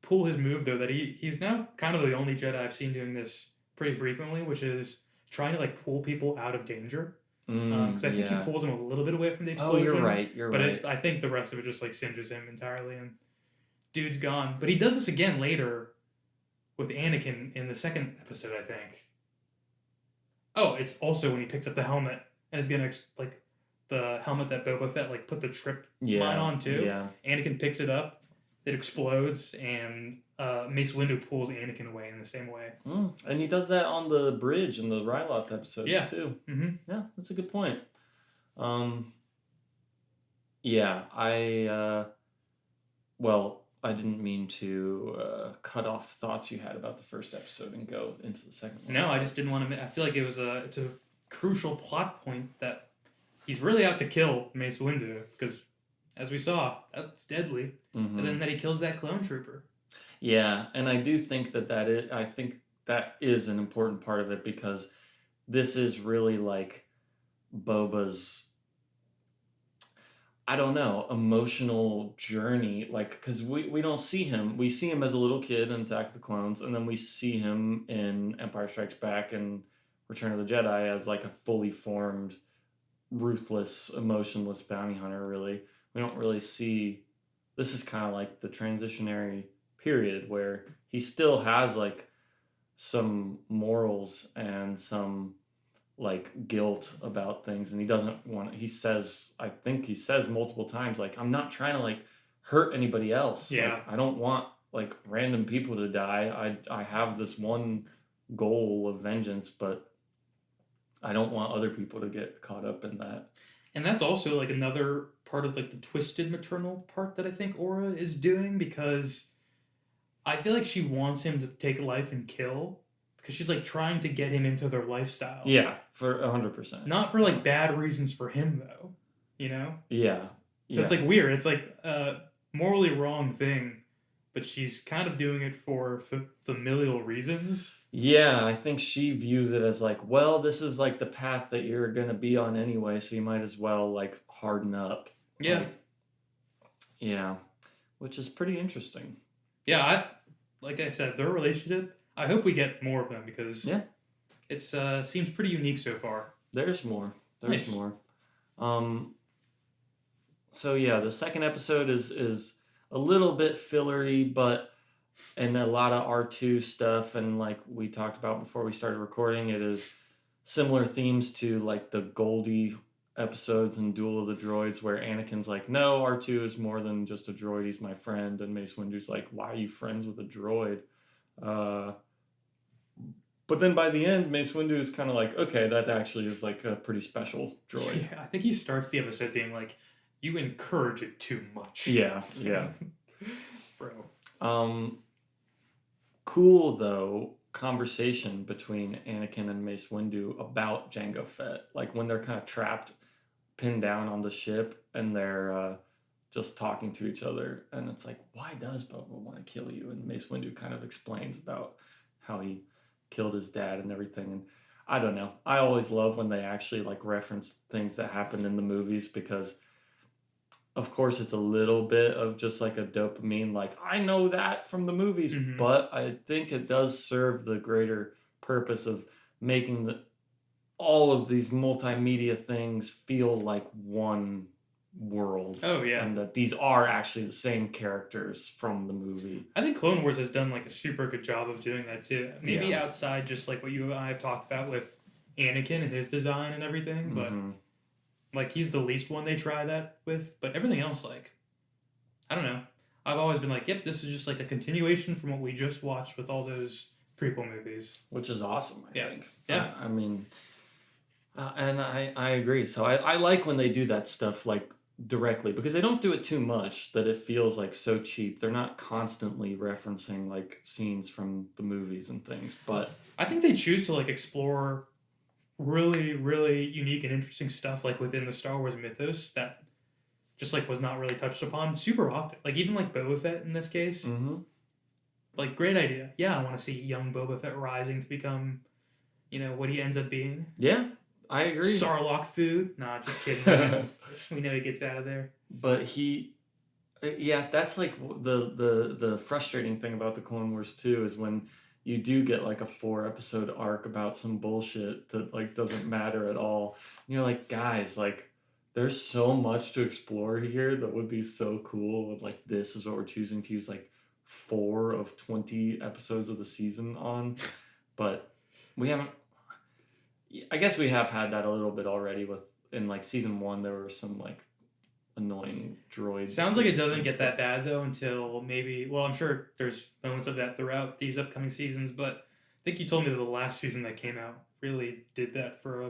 [SPEAKER 2] pull his move, though, that he's now kind of the only Jedi I've seen doing this pretty frequently, which is trying to, like, pull people out of danger. Because I think he pulls him a little bit away from the explosion.
[SPEAKER 1] Oh, you're right.
[SPEAKER 2] But I think the rest of it just, like, singes him entirely, and dude's gone. But he does this again later with Anakin in the second episode, I think. Oh, it's also when he picks up the helmet and is gonna like the helmet that Boba Fett like put the trip mine on too.
[SPEAKER 1] Yeah.
[SPEAKER 2] Anakin picks it up, it explodes, and Mace Windu pulls Anakin away in the same way.
[SPEAKER 1] And he does that on the bridge in the Ryloth episodes too.
[SPEAKER 2] Mm-hmm.
[SPEAKER 1] Yeah, that's a good point. Yeah, I didn't mean to cut off thoughts you had about the first episode and go into the second one.
[SPEAKER 2] No, I just didn't want to. I feel like it's a crucial plot point that he's really out to kill Mace Windu because, as we saw, that's deadly.
[SPEAKER 1] Mm-hmm.
[SPEAKER 2] And then that he kills that clone trooper.
[SPEAKER 1] Yeah, and I do think I think that is an important part of it because this is really like Boba's, I don't know, emotional journey, like, because we don't see him. We see him as a little kid in Attack of the Clones, and then we see him in Empire Strikes Back and Return of the Jedi as, like, a fully formed, ruthless, emotionless bounty hunter, really. We don't really see... This is kind of like the transitionary period where he still has, like, some morals and some... like guilt about things, and he doesn't want. I think he says multiple times, like, I'm not trying to like hurt anybody else.
[SPEAKER 2] Yeah,
[SPEAKER 1] like, I don't want like random people to die. I have this one goal of vengeance, but I don't want other people to get caught up in that.
[SPEAKER 2] And that's also like another part of like the twisted maternal part that I think Aura is doing, because I feel like she wants him to take life and kill. Because she's like trying to get him into their lifestyle.
[SPEAKER 1] Yeah, for 100%.
[SPEAKER 2] Not for like bad reasons for him though, you know?
[SPEAKER 1] Yeah.
[SPEAKER 2] So it's like weird. It's like a morally wrong thing, but she's kind of doing it for familial reasons.
[SPEAKER 1] Yeah, I think she views it as like, well, this is like the path that you're gonna be on anyway, so you might as well like harden up.
[SPEAKER 2] Yeah.
[SPEAKER 1] Like, yeah, which is pretty interesting.
[SPEAKER 2] Yeah, like I said, their relationship, I hope we get more of them because
[SPEAKER 1] Yeah.
[SPEAKER 2] it's seems pretty unique so far.
[SPEAKER 1] There's more. There's
[SPEAKER 2] Nice.
[SPEAKER 1] more. So yeah, the second episode is a little bit fillery, but and a lot of R2 stuff, and like we talked about before we started recording, it is similar themes to like the Goldie episodes in Duel of the Droids, where Anakin's like, no, R2 is more than just a droid, he's my friend, and Mace Windu's like, why are you friends with a droid? But then by the end, Mace Windu is kind of like, okay, that actually is like a pretty special droid.
[SPEAKER 2] Yeah, I think he starts the episode being like, you encourage it too much.
[SPEAKER 1] Yeah, yeah.
[SPEAKER 2] Bro.
[SPEAKER 1] Cool though conversation between Anakin and Mace Windu about Jango Fett, like when they're kind of trapped, pinned down on the ship, and they're just talking to each other, and it's like, why does Boba want to kill you? And Mace Windu kind of explains about how he killed his dad and everything, and I don't know. I always love when they actually like reference things that happened in the movies, because of course it's a little bit of just like a dopamine, like I know that from the movies, but I think it does serve the greater purpose of making all of these multimedia things feel like one world.
[SPEAKER 2] Oh yeah.
[SPEAKER 1] And that these are actually the same characters from the movie.
[SPEAKER 2] I think Clone Wars has done like a super good job of doing that too. Maybe outside just like what you and I have talked about with Anakin and his design and everything, but like he's the least one they try that with, but everything else, like, I don't know. I've always been like, yep, this is just like a continuation from what we just watched with all those prequel movies.
[SPEAKER 1] Which is awesome, I think.
[SPEAKER 2] Yeah.
[SPEAKER 1] I mean, and I agree. So I like when they do that stuff like directly, because they don't do it too much that it feels like so cheap. They're not constantly referencing like scenes from the movies and things, but
[SPEAKER 2] I think they choose to like explore really, really unique and interesting stuff like within the Star Wars mythos that just like was not really touched upon super often. Like even like Boba Fett in this case. Like great idea. Yeah, I want to see young Boba Fett rising to become, you know, what he ends up being.
[SPEAKER 1] Yeah, I agree.
[SPEAKER 2] Sarlacc food. Nah, just kidding. We know he gets out of there.
[SPEAKER 1] But yeah, that's like the frustrating thing about the Clone Wars too, is when you do get like a 4-episode arc about some bullshit that like doesn't matter at all. You're like, guys, like there's so much to explore here that would be so cool. And like this is what we're choosing to use like 4 of 20 episodes of the season on. But we haven't. I guess we have had that a little bit already in like season 1. There were some like annoying droids.
[SPEAKER 2] Sounds like it doesn't get that bad though until maybe, well, I'm sure there's moments of that throughout these upcoming seasons, but I think you told me that the last season that came out really did that for a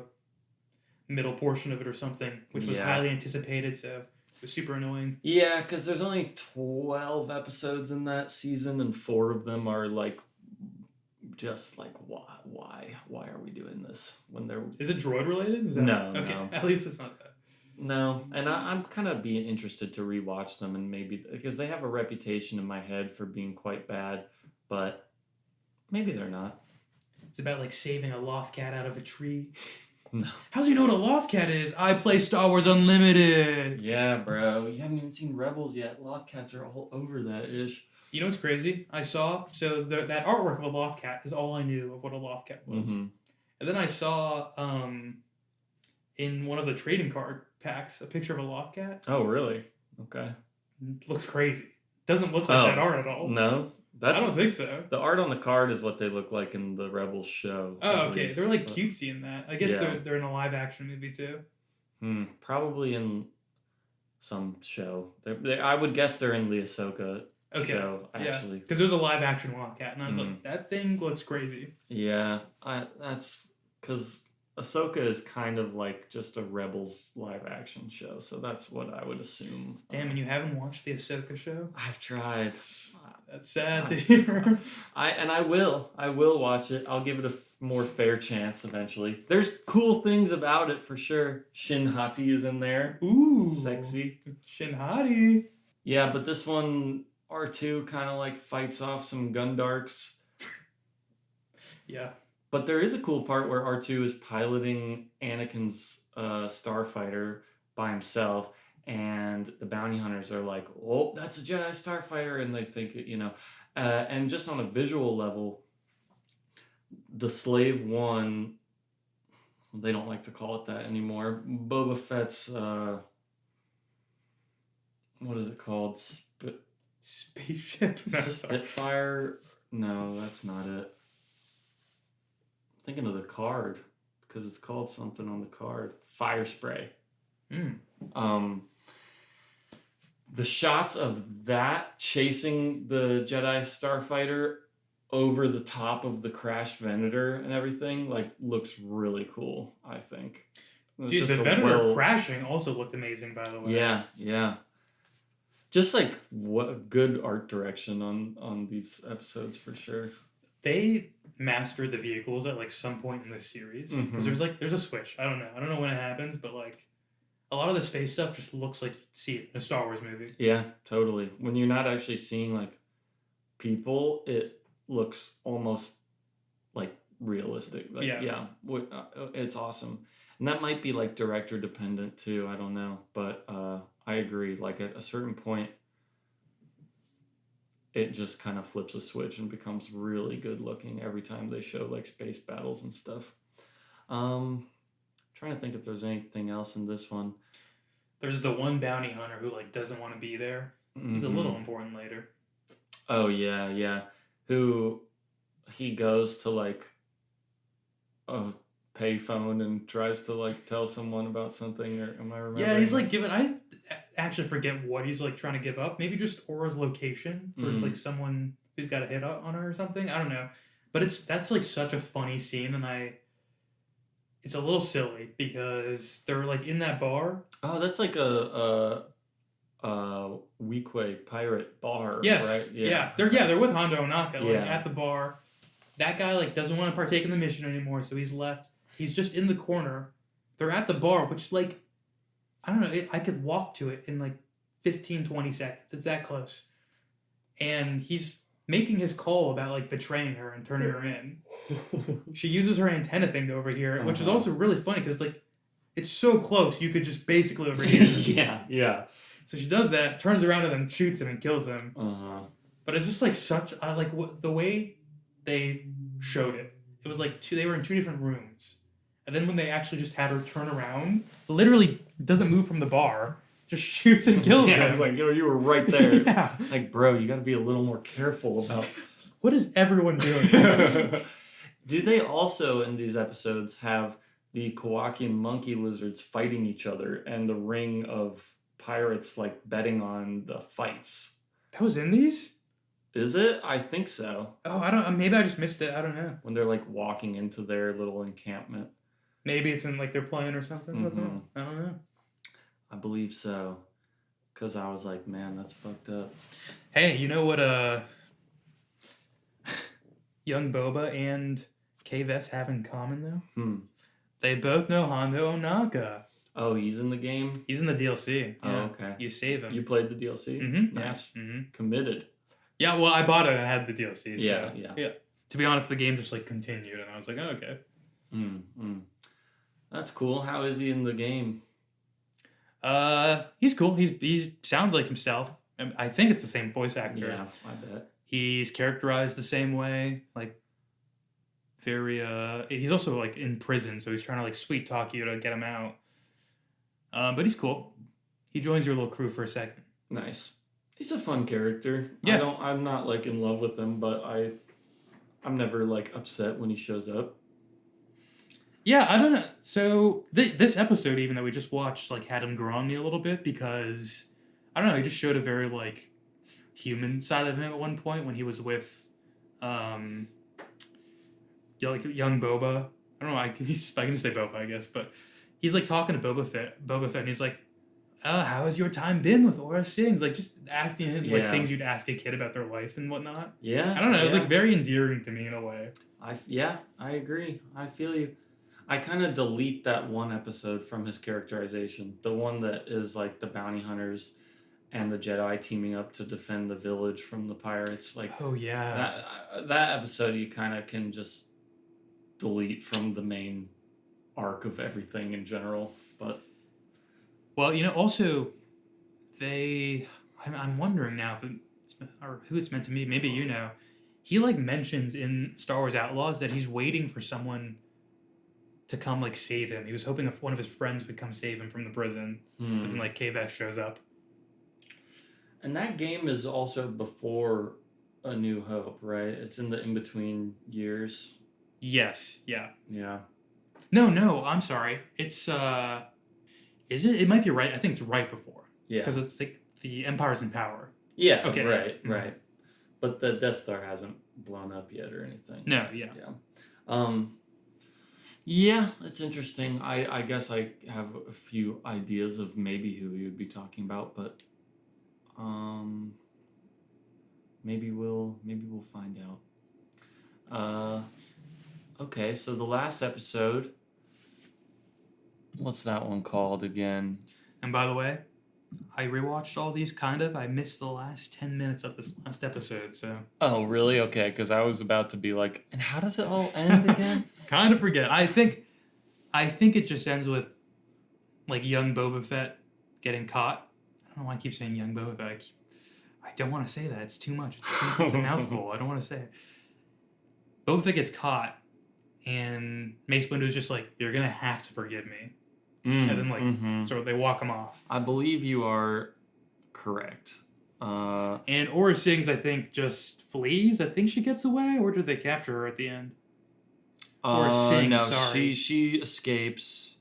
[SPEAKER 2] middle portion of it or something, which was highly anticipated, so it was super annoying.
[SPEAKER 1] Yeah, because there's only 12 episodes in that season, and 4 of them are like just like, why are we doing this when they're...
[SPEAKER 2] Is it droid related?
[SPEAKER 1] No.
[SPEAKER 2] At least it's not that.
[SPEAKER 1] No, and I'm kind of being interested to rewatch them, and maybe because they have a reputation in my head for being quite bad, but maybe they're not.
[SPEAKER 2] It's about like saving a loft cat out of a tree.
[SPEAKER 1] No.
[SPEAKER 2] How's he know what a loft cat is? I play Star Wars Unlimited.
[SPEAKER 1] Yeah, bro. You haven't even seen Rebels yet. Loft cats are all over that ish.
[SPEAKER 2] You know what's crazy? I saw, so that artwork of a loft cat is all I knew of what a loft cat was. And then I saw in one of the trading card packs a picture of a loft cat.
[SPEAKER 1] Oh, really? Okay.
[SPEAKER 2] Looks crazy. Doesn't look like that art at all.
[SPEAKER 1] No?
[SPEAKER 2] I don't think so.
[SPEAKER 1] The art on the card is what they look like in the Rebels show.
[SPEAKER 2] Oh, okay. They're like cutesy in that. I guess they're in a live action movie too.
[SPEAKER 1] Probably in some show. I would guess they're in the Ahsoka show, actually.
[SPEAKER 2] Because there's a live action Wildcat, and I was like, that thing looks crazy.
[SPEAKER 1] Yeah, that's because Ahsoka is kind of like just a Rebels live action show, so that's what I would assume.
[SPEAKER 2] Damn, and you haven't watched the Ahsoka show?
[SPEAKER 1] I've tried.
[SPEAKER 2] That's sad to hear.
[SPEAKER 1] I will watch it. I'll give it a more fair chance eventually. There's cool things about it for sure. Shin Hati is in there.
[SPEAKER 2] Ooh,
[SPEAKER 1] sexy.
[SPEAKER 2] Shin Hati.
[SPEAKER 1] Yeah, but this one R2 kind of like fights off some Gundarks.
[SPEAKER 2] Yeah.
[SPEAKER 1] But there is a cool part where R2 is piloting Anakin's starfighter by himself, and the bounty hunters are like, "Oh, that's a Jedi starfighter," and they think it, and just on a visual level, the Slave One. They don't like to call it that anymore. Boba Fett's what is it called?
[SPEAKER 2] Spaceship? No, sorry.
[SPEAKER 1] Spitfire? No, that's not it. I'm thinking of the card because it's called something on the card. Fire spray. The shots of that chasing the Jedi starfighter over the top of the crashed Venator and everything looks really cool. I think. It's
[SPEAKER 2] Dude,
[SPEAKER 1] just
[SPEAKER 2] the Venator crashing also looked amazing, by the way.
[SPEAKER 1] Yeah. Just what good art direction on these episodes for sure.
[SPEAKER 2] They mastered the vehicles at some point in this series because there's a switch. I don't know when it happens, but a lot of the space stuff just looks like see it in a Star Wars movie.
[SPEAKER 1] Yeah, totally. When you're not actually seeing people, it looks almost realistic. It's awesome. And that might be director dependent too. I don't know, but I agree. At a certain point, it just kind of flips a switch and becomes really good looking every time they show space battles and stuff. Trying to think if there's anything else in this one.
[SPEAKER 2] There's the one bounty hunter who doesn't want to be there. He's a little important later.
[SPEAKER 1] Oh yeah. Who he goes to a payphone and tries to tell someone about something, or am I remembering?
[SPEAKER 2] Yeah, he's giving. I actually forget what he's trying to give up. Maybe just Aura's location for someone who's got a hit on her or something. I don't know, but that's such a funny scene, and it's a little silly because they're in that bar.
[SPEAKER 1] Oh, that's a Weequay pirate bar.
[SPEAKER 2] Yes,
[SPEAKER 1] right?
[SPEAKER 2] Yeah. They're with Hondo Ohnaka at the bar. That guy doesn't want to partake in the mission anymore, so he's left. He's just in the corner. They're at the bar, which I don't know. I could walk to it in 15, 20 seconds. It's that close, and he's making his call about betraying her and turning her in. She uses her antenna thing to overhear it, which is also really funny because it's so close you could just basically overhear it.
[SPEAKER 1] Yeah.
[SPEAKER 2] So she does that, turns around and then shoots him and kills him. But it's just such the way they showed it. It was they were in two different rooms, and then when they actually just had her turn around, literally doesn't move from the bar. Just shoots and kills him.
[SPEAKER 1] It's yo, you were right there.
[SPEAKER 2] Yeah.
[SPEAKER 1] Bro, you got to be a little more careful about...
[SPEAKER 2] What is everyone doing?
[SPEAKER 1] Do they also, in these episodes, have the Kowakian monkey lizards fighting each other and the ring of pirates, betting on the fights?
[SPEAKER 2] That was in these?
[SPEAKER 1] Is it? I think so.
[SPEAKER 2] Oh, I don't... Maybe I just missed it. I don't know.
[SPEAKER 1] When they're, walking into their little encampment.
[SPEAKER 2] Maybe it's in, they're playing or something with them? I don't know.
[SPEAKER 1] I believe so. Because I was man, that's fucked up.
[SPEAKER 2] Hey, you know what young Boba and K-Vess have in common, though? They both know Hondo Ohnaka.
[SPEAKER 1] Oh, he's in the game?
[SPEAKER 2] He's in the DLC.
[SPEAKER 1] Oh,
[SPEAKER 2] Yeah.
[SPEAKER 1] okay.
[SPEAKER 2] You save him.
[SPEAKER 1] You played the DLC?
[SPEAKER 2] Mm-hmm.
[SPEAKER 1] Nice.
[SPEAKER 2] Yeah. Mm-hmm.
[SPEAKER 1] Committed.
[SPEAKER 2] Yeah, well, I bought it and I had the DLC.
[SPEAKER 1] Yeah,
[SPEAKER 2] so.
[SPEAKER 1] yeah.
[SPEAKER 2] To be honest, the game just continued, and I was oh, okay.
[SPEAKER 1] That's cool. How is he in the game?
[SPEAKER 2] He's cool. He sounds like himself. I think it's the same voice actor.
[SPEAKER 1] Yeah, I bet.
[SPEAKER 2] He's characterized the same way. Very. He's also in prison, so he's trying to sweet talk you to get him out. But he's cool. He joins your little crew for a second.
[SPEAKER 1] Nice. He's a fun character.
[SPEAKER 2] Yeah.
[SPEAKER 1] I'm not in love with him, but I'm never upset when he shows up.
[SPEAKER 2] Yeah, I don't know. So this episode, even that we just watched, had him grow on me a little bit because I don't know. He just showed a very human side of him at one point when he was with, young Boba. I don't know. I can just say Boba, I guess, but he's talking to Boba Fett, and he's how has your time been with Aura Sings? Just asking him things you'd ask a kid about their life and whatnot.
[SPEAKER 1] Yeah,
[SPEAKER 2] I don't know. It was very endearing to me in a way.
[SPEAKER 1] I agree. I feel you. I kind of delete that one episode from his characterization. The one that is the bounty hunters and the Jedi teaming up to defend the village from the pirates. Like
[SPEAKER 2] Oh yeah.
[SPEAKER 1] that episode, you kind of can just delete from the main arc of everything in general. But
[SPEAKER 2] Well, also I'm wondering now if it's or who it's meant to be. Maybe you know. He like mentions in Star Wars Outlaws that he's waiting for someone to come like save him. He was hoping if one of his friends would come save him from the prison, but then like K-Vex shows up.
[SPEAKER 1] And that game is also before A New Hope, right? It's in the in-between years.
[SPEAKER 2] Yes. Yeah.
[SPEAKER 1] Yeah.
[SPEAKER 2] No. I'm sorry. It's is it? It might be right. I think it's right before.
[SPEAKER 1] Yeah.
[SPEAKER 2] Because it's like the Empire's in power.
[SPEAKER 1] Yeah.
[SPEAKER 2] Okay.
[SPEAKER 1] Right.
[SPEAKER 2] Yeah.
[SPEAKER 1] Right. But the Death Star hasn't blown up yet or anything.
[SPEAKER 2] No. Yeah.
[SPEAKER 1] Yeah. Yeah, it's interesting. I guess I have a few ideas of maybe who he would be talking about, but maybe we'll find out. Okay, so the last episode, what's that one called again?
[SPEAKER 2] And by the way, I rewatched all these kind of. I missed the last 10 minutes of this last episode, so.
[SPEAKER 1] Oh, really? Okay, because I was about to be like, and how does it all end again?
[SPEAKER 2] Kind of forget. I think it just ends with like young Boba Fett getting caught. I don't know why I keep saying young Boba Fett. I don't want to say that. It's too much. It's a mouthful. I don't want to say it. Boba Fett gets caught, and Mace Windu's just like, "You're gonna have to forgive me," and then like, so they walk him off.
[SPEAKER 1] I believe you are correct.
[SPEAKER 2] And Aura Sings, I think, just flees. I think she gets away, or did they capture her at the end? Or Sing,
[SPEAKER 1] no,
[SPEAKER 2] sorry.
[SPEAKER 1] she escapes.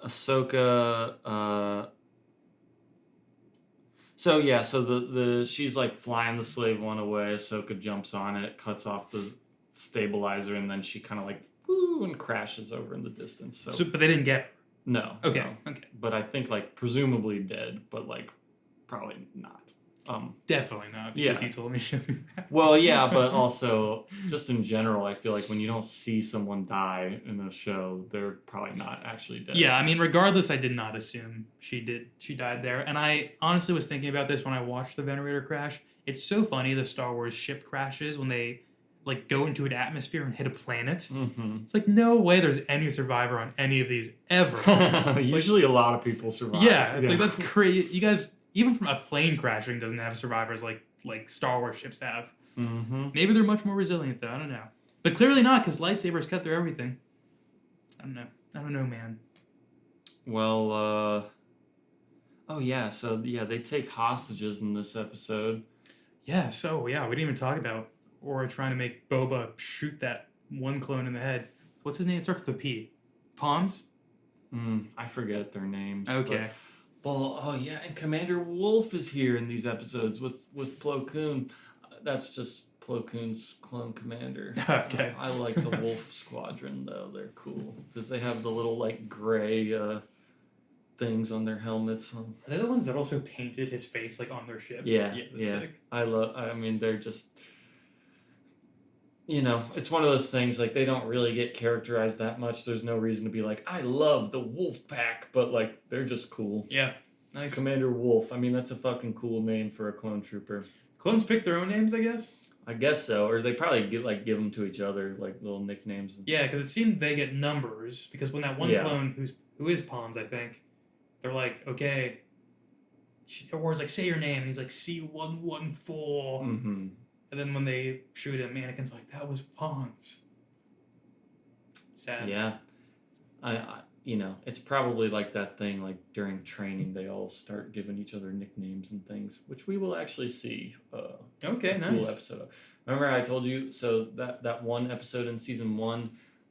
[SPEAKER 1] Ahsoka. So yeah, so the she's like flying the slave one away. Ahsoka jumps on it, cuts off the stabilizer, and then she kind of like woo and crashes over in the distance. So
[SPEAKER 2] But they didn't get her.
[SPEAKER 1] no,
[SPEAKER 2] Okay,
[SPEAKER 1] no.
[SPEAKER 2] okay.
[SPEAKER 1] But I think like presumably dead, but like probably not.
[SPEAKER 2] Definitely not, because
[SPEAKER 1] Yeah.
[SPEAKER 2] you told me she'll be back.
[SPEAKER 1] Well, yeah, but also just in general, I feel like when you don't see someone die in a show, they're probably not actually dead.
[SPEAKER 2] Yeah, I mean, regardless, I did not assume she died there. And I honestly was thinking about this when I watched the Venerator crash. It's so funny, the Star Wars ship crashes when they like go into an atmosphere and hit a planet.
[SPEAKER 1] Mm-hmm.
[SPEAKER 2] It's like no way there's any survivor on any of these ever.
[SPEAKER 1] Usually a lot of people survive.
[SPEAKER 2] Yeah, it's like that's crazy. You guys, even from a plane crashing, doesn't have survivors like Star Wars ships have.
[SPEAKER 1] Mm-hmm.
[SPEAKER 2] Maybe they're much more resilient though. I don't know, but clearly not, because lightsabers cut through everything. I don't know, man.
[SPEAKER 1] Well, oh yeah, so yeah, they take hostages in this episode.
[SPEAKER 2] Yeah. So yeah, we didn't even talk about Aura trying to make Boba shoot that one clone in the head. What's his name? It starts with a P. Pons.
[SPEAKER 1] I forget their names.
[SPEAKER 2] Okay.
[SPEAKER 1] Well, oh yeah, and Commander Wolf is here in these episodes with Plo Koon. That's just Plo Koon's clone commander.
[SPEAKER 2] Okay.
[SPEAKER 1] I like the Wolf Squadron though; they're cool because they have the little like gray things on their helmets.
[SPEAKER 2] Are they the ones that also painted his face like on their ship?
[SPEAKER 1] Yeah,
[SPEAKER 2] That's
[SPEAKER 1] yeah.
[SPEAKER 2] sick.
[SPEAKER 1] I mean, they're just. It's one of those things, like, they don't really get characterized that much. There's no reason to be like, I love the Wolf Pack, but, like, they're just cool.
[SPEAKER 2] Yeah. Nice.
[SPEAKER 1] Commander Wolf. I mean, that's a fucking cool name for a clone trooper.
[SPEAKER 2] Clones pick their own names, I guess.
[SPEAKER 1] I guess so. Or they probably give them to each other, like, little nicknames.
[SPEAKER 2] Yeah, because it seemed they get numbers. Because when that one clone who is Pons, I think, they're like, okay, or it's like, say your name, and he's like C114.
[SPEAKER 1] Mm-hmm.
[SPEAKER 2] And then when they shoot him, Anakin's like, that was Pons. Sad.
[SPEAKER 1] Yeah. I it's probably like that thing, like, during training, they all start giving each other nicknames and things, which we will actually see.
[SPEAKER 2] Okay,
[SPEAKER 1] Cool
[SPEAKER 2] nice.
[SPEAKER 1] episode. Remember I told you, so that one episode in season 1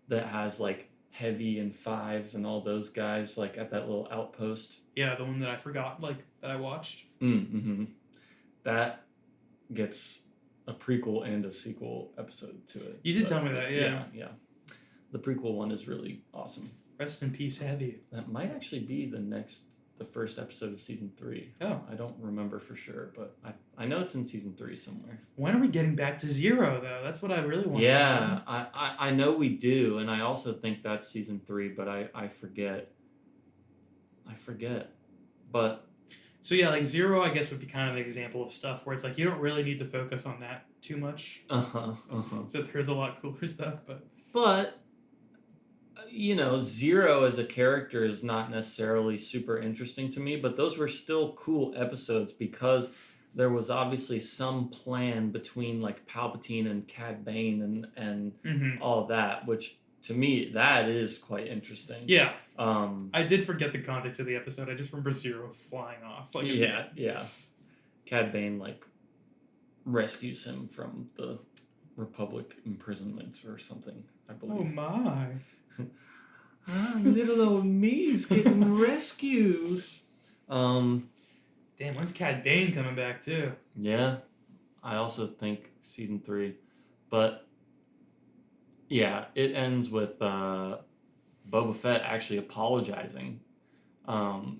[SPEAKER 1] that has, like, Heavy and Fives and all those guys, like, at that little outpost?
[SPEAKER 2] Yeah, the one that I forgot, like, that I watched.
[SPEAKER 1] Mm-hmm. That gets a prequel and a sequel episode to it.
[SPEAKER 2] You did tell me that, yeah.
[SPEAKER 1] Yeah. The prequel one is really awesome.
[SPEAKER 2] Rest in peace, Heavy.
[SPEAKER 1] That might actually be the first episode of season 3.
[SPEAKER 2] Oh.
[SPEAKER 1] I don't remember for sure, but I know it's in season 3 somewhere.
[SPEAKER 2] When are we getting back to 0, though? That's what I really want.
[SPEAKER 1] Yeah, I know we do, and I also think that's season 3, but I forget. But
[SPEAKER 2] So yeah, like Zero, I guess would be kind of an example of stuff where it's like you don't really need to focus on that too much. So there's a lot cooler stuff, but
[SPEAKER 1] But Zero as a character is not necessarily super interesting to me, but those were still cool episodes because there was obviously some plan between like Palpatine and Cad Bane and all that, which to me that is quite interesting.
[SPEAKER 2] Yeah. I did forget the context of the episode. I just remember Zero flying off. Like
[SPEAKER 1] yeah. Cad Bane like rescues him from the Republic imprisonment or something, I believe.
[SPEAKER 2] Oh my.
[SPEAKER 1] Little old me's getting rescued.
[SPEAKER 2] Damn, when's Cad Bane coming back too?
[SPEAKER 1] Yeah, I also think season 3, but yeah, it ends with Boba Fett actually apologizing to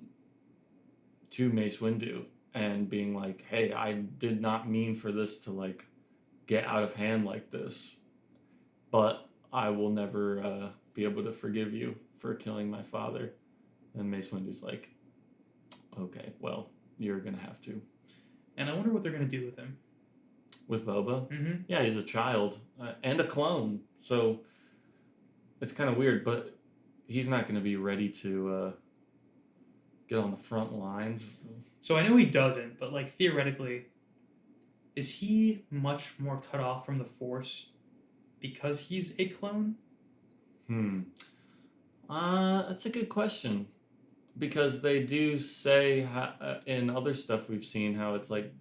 [SPEAKER 1] Mace Windu and being like, "Hey, I did not mean for this to like get out of hand like this, but I will never be able to forgive you for killing my father." And Mace Windu's like, "Okay, well, you're gonna have to."
[SPEAKER 2] And I wonder what they're gonna do with him.
[SPEAKER 1] With Boba?
[SPEAKER 2] Mm-hmm.
[SPEAKER 1] Yeah, he's a child and a clone, so it's kind of weird, but he's not going to be ready to get on the front lines.
[SPEAKER 2] So I know he doesn't, but like theoretically, is he much more cut off from the Force because he's a clone?
[SPEAKER 1] That's a good question. Because they do say in other stuff we've seen how it's like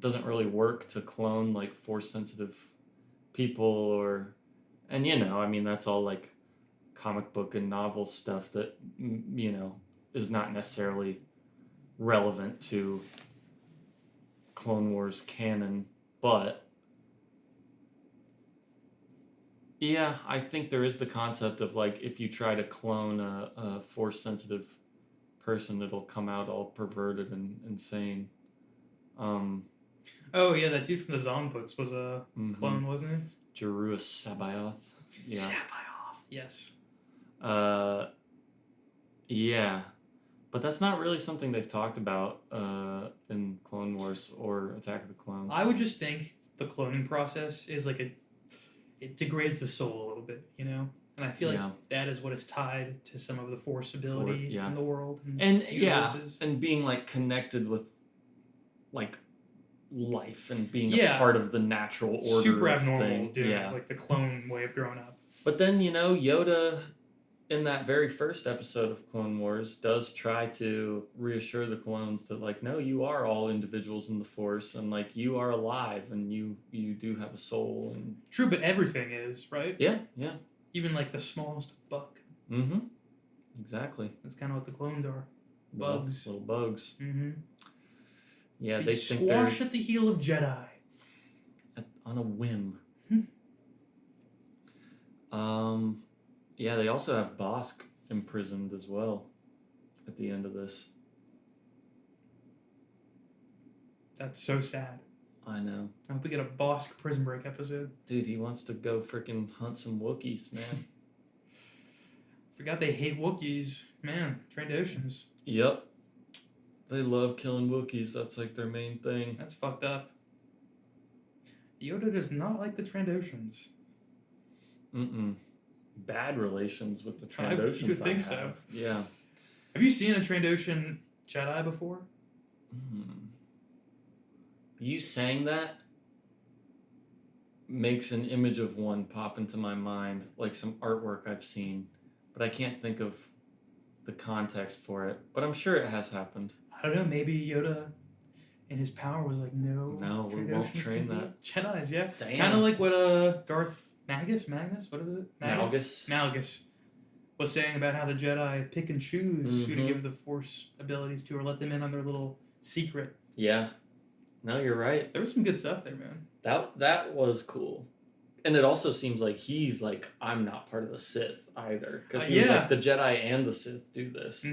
[SPEAKER 1] doesn't really work to clone like Force sensitive people and I mean that's all like comic book and novel stuff that is not necessarily relevant to Clone Wars canon, but yeah, I think there is the concept of like if you try to clone a Force sensitive person, it'll come out all perverted and insane.
[SPEAKER 2] Oh yeah, that dude from the Zong books was a clone, wasn't he?
[SPEAKER 1] Jerua Sabayoth. Yeah.
[SPEAKER 2] Sabayoth. Yes.
[SPEAKER 1] Yeah, but that's not really something they've talked about in Clone Wars or Attack of the Clones.
[SPEAKER 2] I would just think the cloning process is like it degrades the soul a little bit, And I feel like that is what is tied to some of the Force ability in the world.
[SPEAKER 1] And being like connected with like life and being a part of the natural order.
[SPEAKER 2] Super abnormal,
[SPEAKER 1] thing.
[SPEAKER 2] dude. Like the clone way of growing up.
[SPEAKER 1] But then, Yoda in that very first episode of Clone Wars does try to reassure the clones that like, no, you are all individuals in the Force and like you are alive and you do have a soul. And
[SPEAKER 2] true, but everything is, right?
[SPEAKER 1] Yeah.
[SPEAKER 2] Even like the smallest bug.
[SPEAKER 1] Mm-hmm. Exactly.
[SPEAKER 2] That's kind of what the clones are. Bugs.
[SPEAKER 1] Little bugs.
[SPEAKER 2] Mm-hmm.
[SPEAKER 1] Yeah, they think
[SPEAKER 2] squash at the heel of Jedi.
[SPEAKER 1] On a whim. Yeah, they also have Bosk imprisoned as well at the end of this.
[SPEAKER 2] That's so sad.
[SPEAKER 1] I know.
[SPEAKER 2] I hope we get a Bosk Prison Break episode.
[SPEAKER 1] Dude, he wants to go freaking hunt some Wookiees, man.
[SPEAKER 2] Forgot they hate Wookiees. Man, Trandoshans.
[SPEAKER 1] Yep. They love killing Wookiees. That's like their main thing.
[SPEAKER 2] That's fucked up. Yoda does not like the Trandoshans.
[SPEAKER 1] Bad relations with the Trandoshans.
[SPEAKER 2] You would think so.
[SPEAKER 1] Yeah.
[SPEAKER 2] Have you seen a Trandoshan Jedi before?
[SPEAKER 1] You saying that makes an image of one pop into my mind, like some artwork I've seen, but I can't think of the context for it. But I'm sure it has happened.
[SPEAKER 2] I don't know. Maybe Yoda, in his power, was like, no,
[SPEAKER 1] we won't train that.
[SPEAKER 2] Jedis, yeah.
[SPEAKER 1] Damn.
[SPEAKER 2] Kind of like what Darth Magus, what is it? Malgus was saying about how the Jedi pick and choose who to give the Force abilities to or let them in on their little secret.
[SPEAKER 1] Yeah. No, you're right.
[SPEAKER 2] There was some good stuff there, man.
[SPEAKER 1] That was cool. And it also seems like he's like, I'm not part of the Sith either. Because he's like, the Jedi and the Sith do this.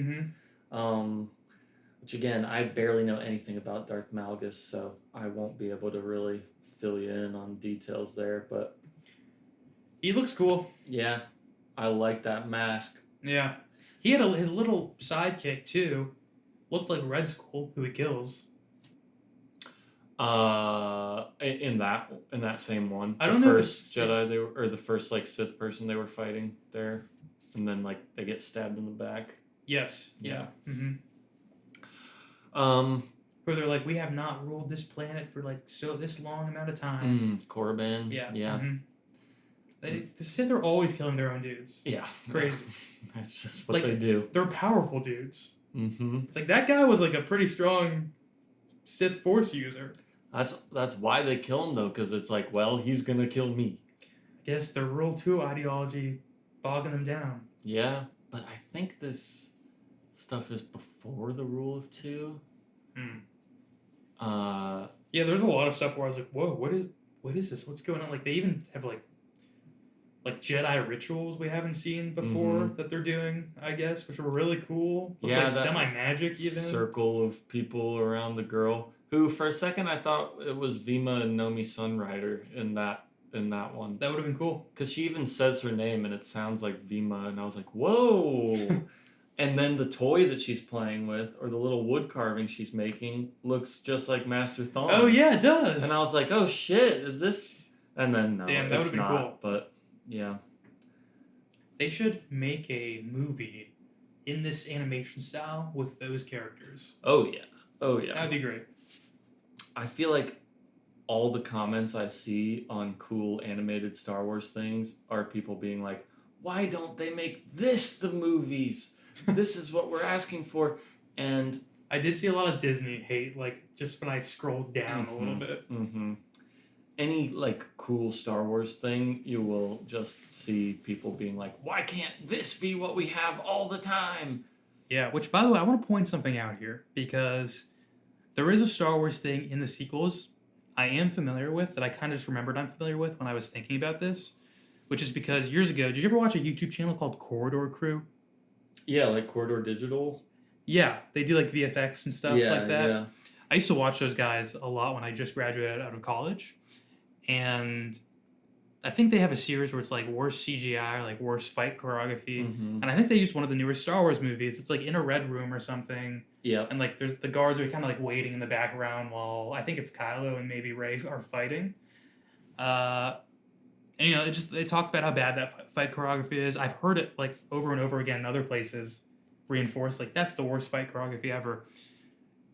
[SPEAKER 1] Which again, I barely know anything about Darth Malgus, so I won't be able to really fill you in on details there, but
[SPEAKER 2] he looks cool.
[SPEAKER 1] Yeah. I like that mask.
[SPEAKER 2] Yeah. He had his little sidekick too, looked like Red Skull, who he kills.
[SPEAKER 1] In that same one,
[SPEAKER 2] I
[SPEAKER 1] the
[SPEAKER 2] don't know if
[SPEAKER 1] first
[SPEAKER 2] it's
[SPEAKER 1] Jedi or the first like Sith person they were fighting there, and then like they get stabbed in the back.
[SPEAKER 2] yes, yeah. Mm-hmm.
[SPEAKER 1] Um,
[SPEAKER 2] Where they're like, we have not ruled this planet for like this long amount of time.
[SPEAKER 1] Korriban.
[SPEAKER 2] Yeah.
[SPEAKER 1] Yeah.
[SPEAKER 2] Mm-hmm. The Sith are always killing their own dudes.
[SPEAKER 1] Yeah.
[SPEAKER 2] It's crazy.
[SPEAKER 1] That's just what
[SPEAKER 2] Like,
[SPEAKER 1] they do.
[SPEAKER 2] They're powerful dudes.
[SPEAKER 1] Mm-hmm.
[SPEAKER 2] It's like that guy was like a pretty strong Sith Force user.
[SPEAKER 1] That's why they kill him though, because it's like, well, he's gonna kill me.
[SPEAKER 2] I guess their Rule 2 ideology bogging them down.
[SPEAKER 1] Yeah, but I think this stuff is before the Rule of Two.
[SPEAKER 2] Yeah, there's a lot of stuff where I was like, whoa, what is this? What's going on? Like they even have like Jedi rituals we haven't seen before that they're doing, I guess, which were really cool. Looked like semi-magic even.
[SPEAKER 1] Circle of people around the girl, who for a second I thought it was Vima and Nomi Sunrider in that one.
[SPEAKER 2] That would have been cool.
[SPEAKER 1] Because she even says her name and it sounds like Vima, and I was like, whoa! And then the toy that she's playing with, or the little wood carving she's making, looks just like Master Thawne.
[SPEAKER 2] Oh yeah, it does.
[SPEAKER 1] And I was like, oh shit, is this? And then no,
[SPEAKER 2] damn, that would
[SPEAKER 1] it's
[SPEAKER 2] have been
[SPEAKER 1] not.
[SPEAKER 2] cool.
[SPEAKER 1] But yeah,
[SPEAKER 2] they should make a movie in this animation style with those characters.
[SPEAKER 1] oh yeah.
[SPEAKER 2] That'd be great.
[SPEAKER 1] I feel like all the comments I see on cool animated Star Wars things are people being like, why don't they make this the movies? This is what we're asking for. And
[SPEAKER 2] I did see a lot of Disney hate, like, just when I scrolled down a little bit.
[SPEAKER 1] Any, like, cool Star Wars thing, you will just see people being like, why can't this be what we have all the time?
[SPEAKER 2] Yeah, which, by the way, I want to point something out here, because there is a Star Wars thing in the sequels I am familiar with, that I kind of just remembered I'm familiar with when I was thinking about this, which is because years ago, did you ever watch a YouTube channel called Corridor Crew?
[SPEAKER 1] Yeah, like Corridor Digital.
[SPEAKER 2] Yeah, they do like VFX and stuff like that.
[SPEAKER 1] Yeah.
[SPEAKER 2] I used to watch those guys a lot when I just graduated out of college. And I think they have a series where it's like worst CGI or like worst fight choreography. And I think they used one of the newer Star Wars movies. It's like in a red room or something.
[SPEAKER 1] Yeah.
[SPEAKER 2] And like there's the guards are kind of like waiting in the background while I think it's Kylo and maybe Rey are fighting. And you know, they talk about how bad that fight choreography is. I've heard it like over and over again in other places reinforced like that's the worst fight choreography ever.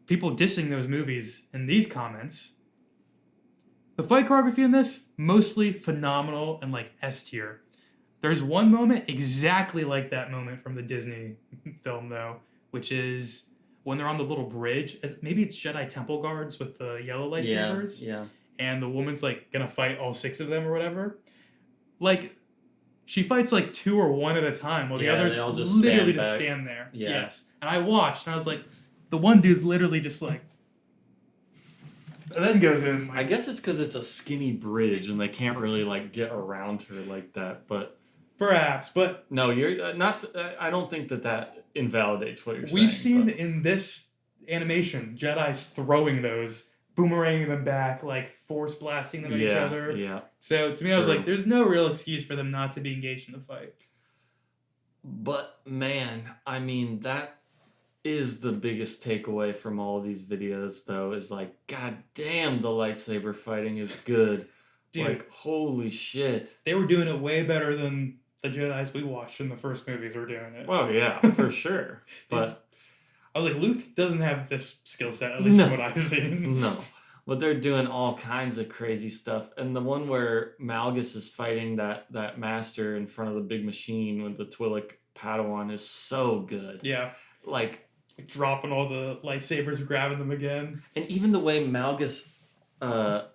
[SPEAKER 2] People dissing those movies in these comments. The fight choreography in this, mostly phenomenal and like S tier. There's one moment exactly like that moment from the Disney film though, which is when they're on the little bridge. Maybe it's Jedi Temple guards with the yellow lightsabers.
[SPEAKER 1] Yeah.
[SPEAKER 2] And the woman's like gonna fight all 6 of them or whatever. Like, she fights like 2 or 1 at a time while the others
[SPEAKER 1] they all
[SPEAKER 2] literally
[SPEAKER 1] just
[SPEAKER 2] stand there.
[SPEAKER 1] Yeah.
[SPEAKER 2] Yes. And I watched and I was like, the one dude's literally just like, and then goes in. Like,
[SPEAKER 1] I guess it's because it's a skinny bridge and they can't really like get around her like that. But
[SPEAKER 2] perhaps, but
[SPEAKER 1] no, you're not. I don't think that invalidates what you're saying.
[SPEAKER 2] we've seen in this animation Jedi's throwing those, boomeranging them back, like force blasting them at each other.
[SPEAKER 1] Yeah.
[SPEAKER 2] So to me, I was like, there's no real excuse for them not to be engaged in the fight.
[SPEAKER 1] But man, I mean, that is the biggest takeaway from all of these videos, though, is like, god damn, the lightsaber fighting is good.
[SPEAKER 2] Dude,
[SPEAKER 1] like, holy shit.
[SPEAKER 2] They were doing it way better than the Jedis we watched in the first movies were doing it.
[SPEAKER 1] Well, yeah, for sure. But
[SPEAKER 2] I was like, Luke doesn't have this skill set, at least from what I've seen.
[SPEAKER 1] No. But they're doing all kinds of crazy stuff. And the one where Malgus is fighting that master in front of the big machine with the Twi'lek Padawan is so good.
[SPEAKER 2] Yeah.
[SPEAKER 1] Like
[SPEAKER 2] dropping all the lightsabers, grabbing them again.
[SPEAKER 1] And even the way Malgus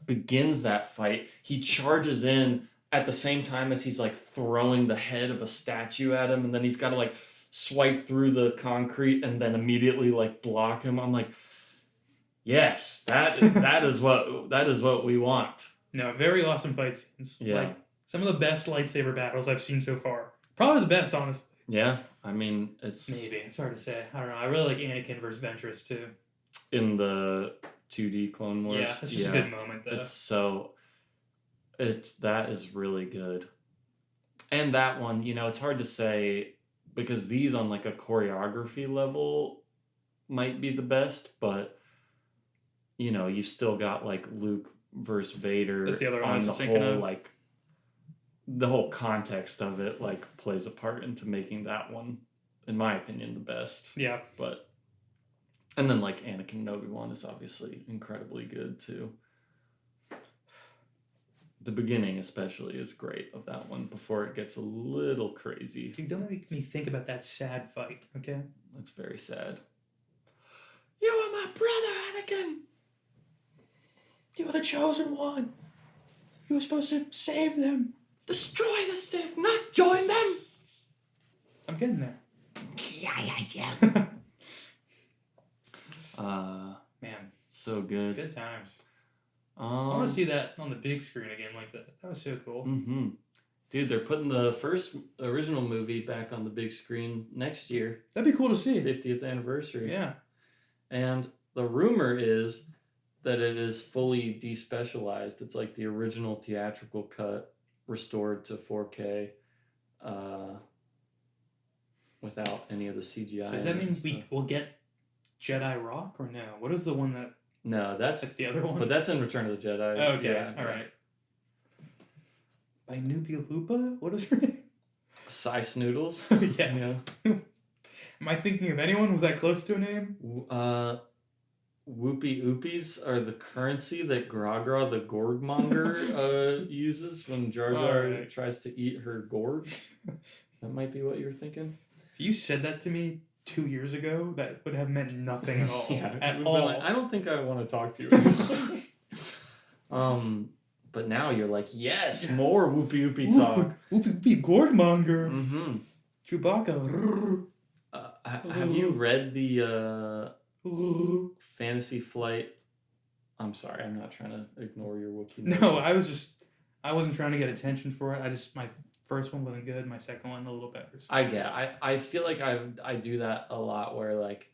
[SPEAKER 1] begins that fight, he charges in at the same time as he's like throwing the head of a statue at him, and then he's got to like swipe through the concrete and then immediately like block him. I'm like, yes, that is what we want.
[SPEAKER 2] No, very awesome fight scenes.
[SPEAKER 1] Yeah.
[SPEAKER 2] Like some of the best lightsaber battles I've seen so far. Probably the best, honestly.
[SPEAKER 1] Yeah, I mean, it's
[SPEAKER 2] maybe it's hard to say. I don't know. I really like Anakin versus Ventress too.
[SPEAKER 1] In the 2D Clone Wars.
[SPEAKER 2] Yeah, it's just a good moment though.
[SPEAKER 1] That is really good. And that one, it's hard to say because these on like a choreography level might be the best, but you still got like Luke versus Vader.
[SPEAKER 2] That's the other one I was
[SPEAKER 1] on
[SPEAKER 2] just
[SPEAKER 1] the
[SPEAKER 2] thinking
[SPEAKER 1] whole
[SPEAKER 2] of.
[SPEAKER 1] like the whole context of it like plays a part into making that one, in my opinion, the best.
[SPEAKER 2] Yeah.
[SPEAKER 1] But and then like Anakin and Obi-Wan is obviously incredibly good too. The beginning especially is great of that one before it gets a little crazy.
[SPEAKER 2] Dude, don't make me think about that sad fight, okay?
[SPEAKER 1] That's very sad. You are my brother, Anakin!
[SPEAKER 2] You were the chosen one! You were supposed to save them!
[SPEAKER 1] Destroy the Sith, not join them!
[SPEAKER 2] I'm getting there. Man,
[SPEAKER 1] So good.
[SPEAKER 2] good times. I want to see that on the big screen again like that. That was so cool.
[SPEAKER 1] Mm-hmm. Dude, they're putting the first original movie back on the big screen next year.
[SPEAKER 2] That'd be cool to see.
[SPEAKER 1] 50th anniversary.
[SPEAKER 2] Yeah.
[SPEAKER 1] And the rumor is that it is fully despecialized. It's like the original theatrical cut restored to 4K without any of the CGI.
[SPEAKER 2] So does that mean we'll get Jedi Rock or no? What is the one that...
[SPEAKER 1] No, that's
[SPEAKER 2] the other one?
[SPEAKER 1] But that's in Return of the Jedi.
[SPEAKER 2] Oh, okay,
[SPEAKER 1] Yeah,
[SPEAKER 2] all right. By Nubia Lupa? What is her name?
[SPEAKER 1] Cy Snoodles.
[SPEAKER 2] Yeah. Am I thinking of anyone? Was that close to a name?
[SPEAKER 1] Whoopie Oopies are the currency that Gragra the Gorgmonger uses when Jar Jar tries to eat her Gorg. That might be what you're thinking.
[SPEAKER 2] If you said that to me 2 years ago, that would have meant nothing at all.
[SPEAKER 1] Yeah,
[SPEAKER 2] at all.
[SPEAKER 1] like, I don't think I want to talk to you anymore. But now you're like, yes, more Whoopie Oopie talk.
[SPEAKER 2] Whoopie Oopie Gorgmonger.
[SPEAKER 1] Mm-hmm.
[SPEAKER 2] Chewbacca.
[SPEAKER 1] Have you read the Fantasy Flight? I'm sorry, I'm not trying to ignore your Wookiee.
[SPEAKER 2] No, I wasn't trying to get attention for it. My first one wasn't good. My second one a little better. So.
[SPEAKER 1] I feel like I do that a lot where like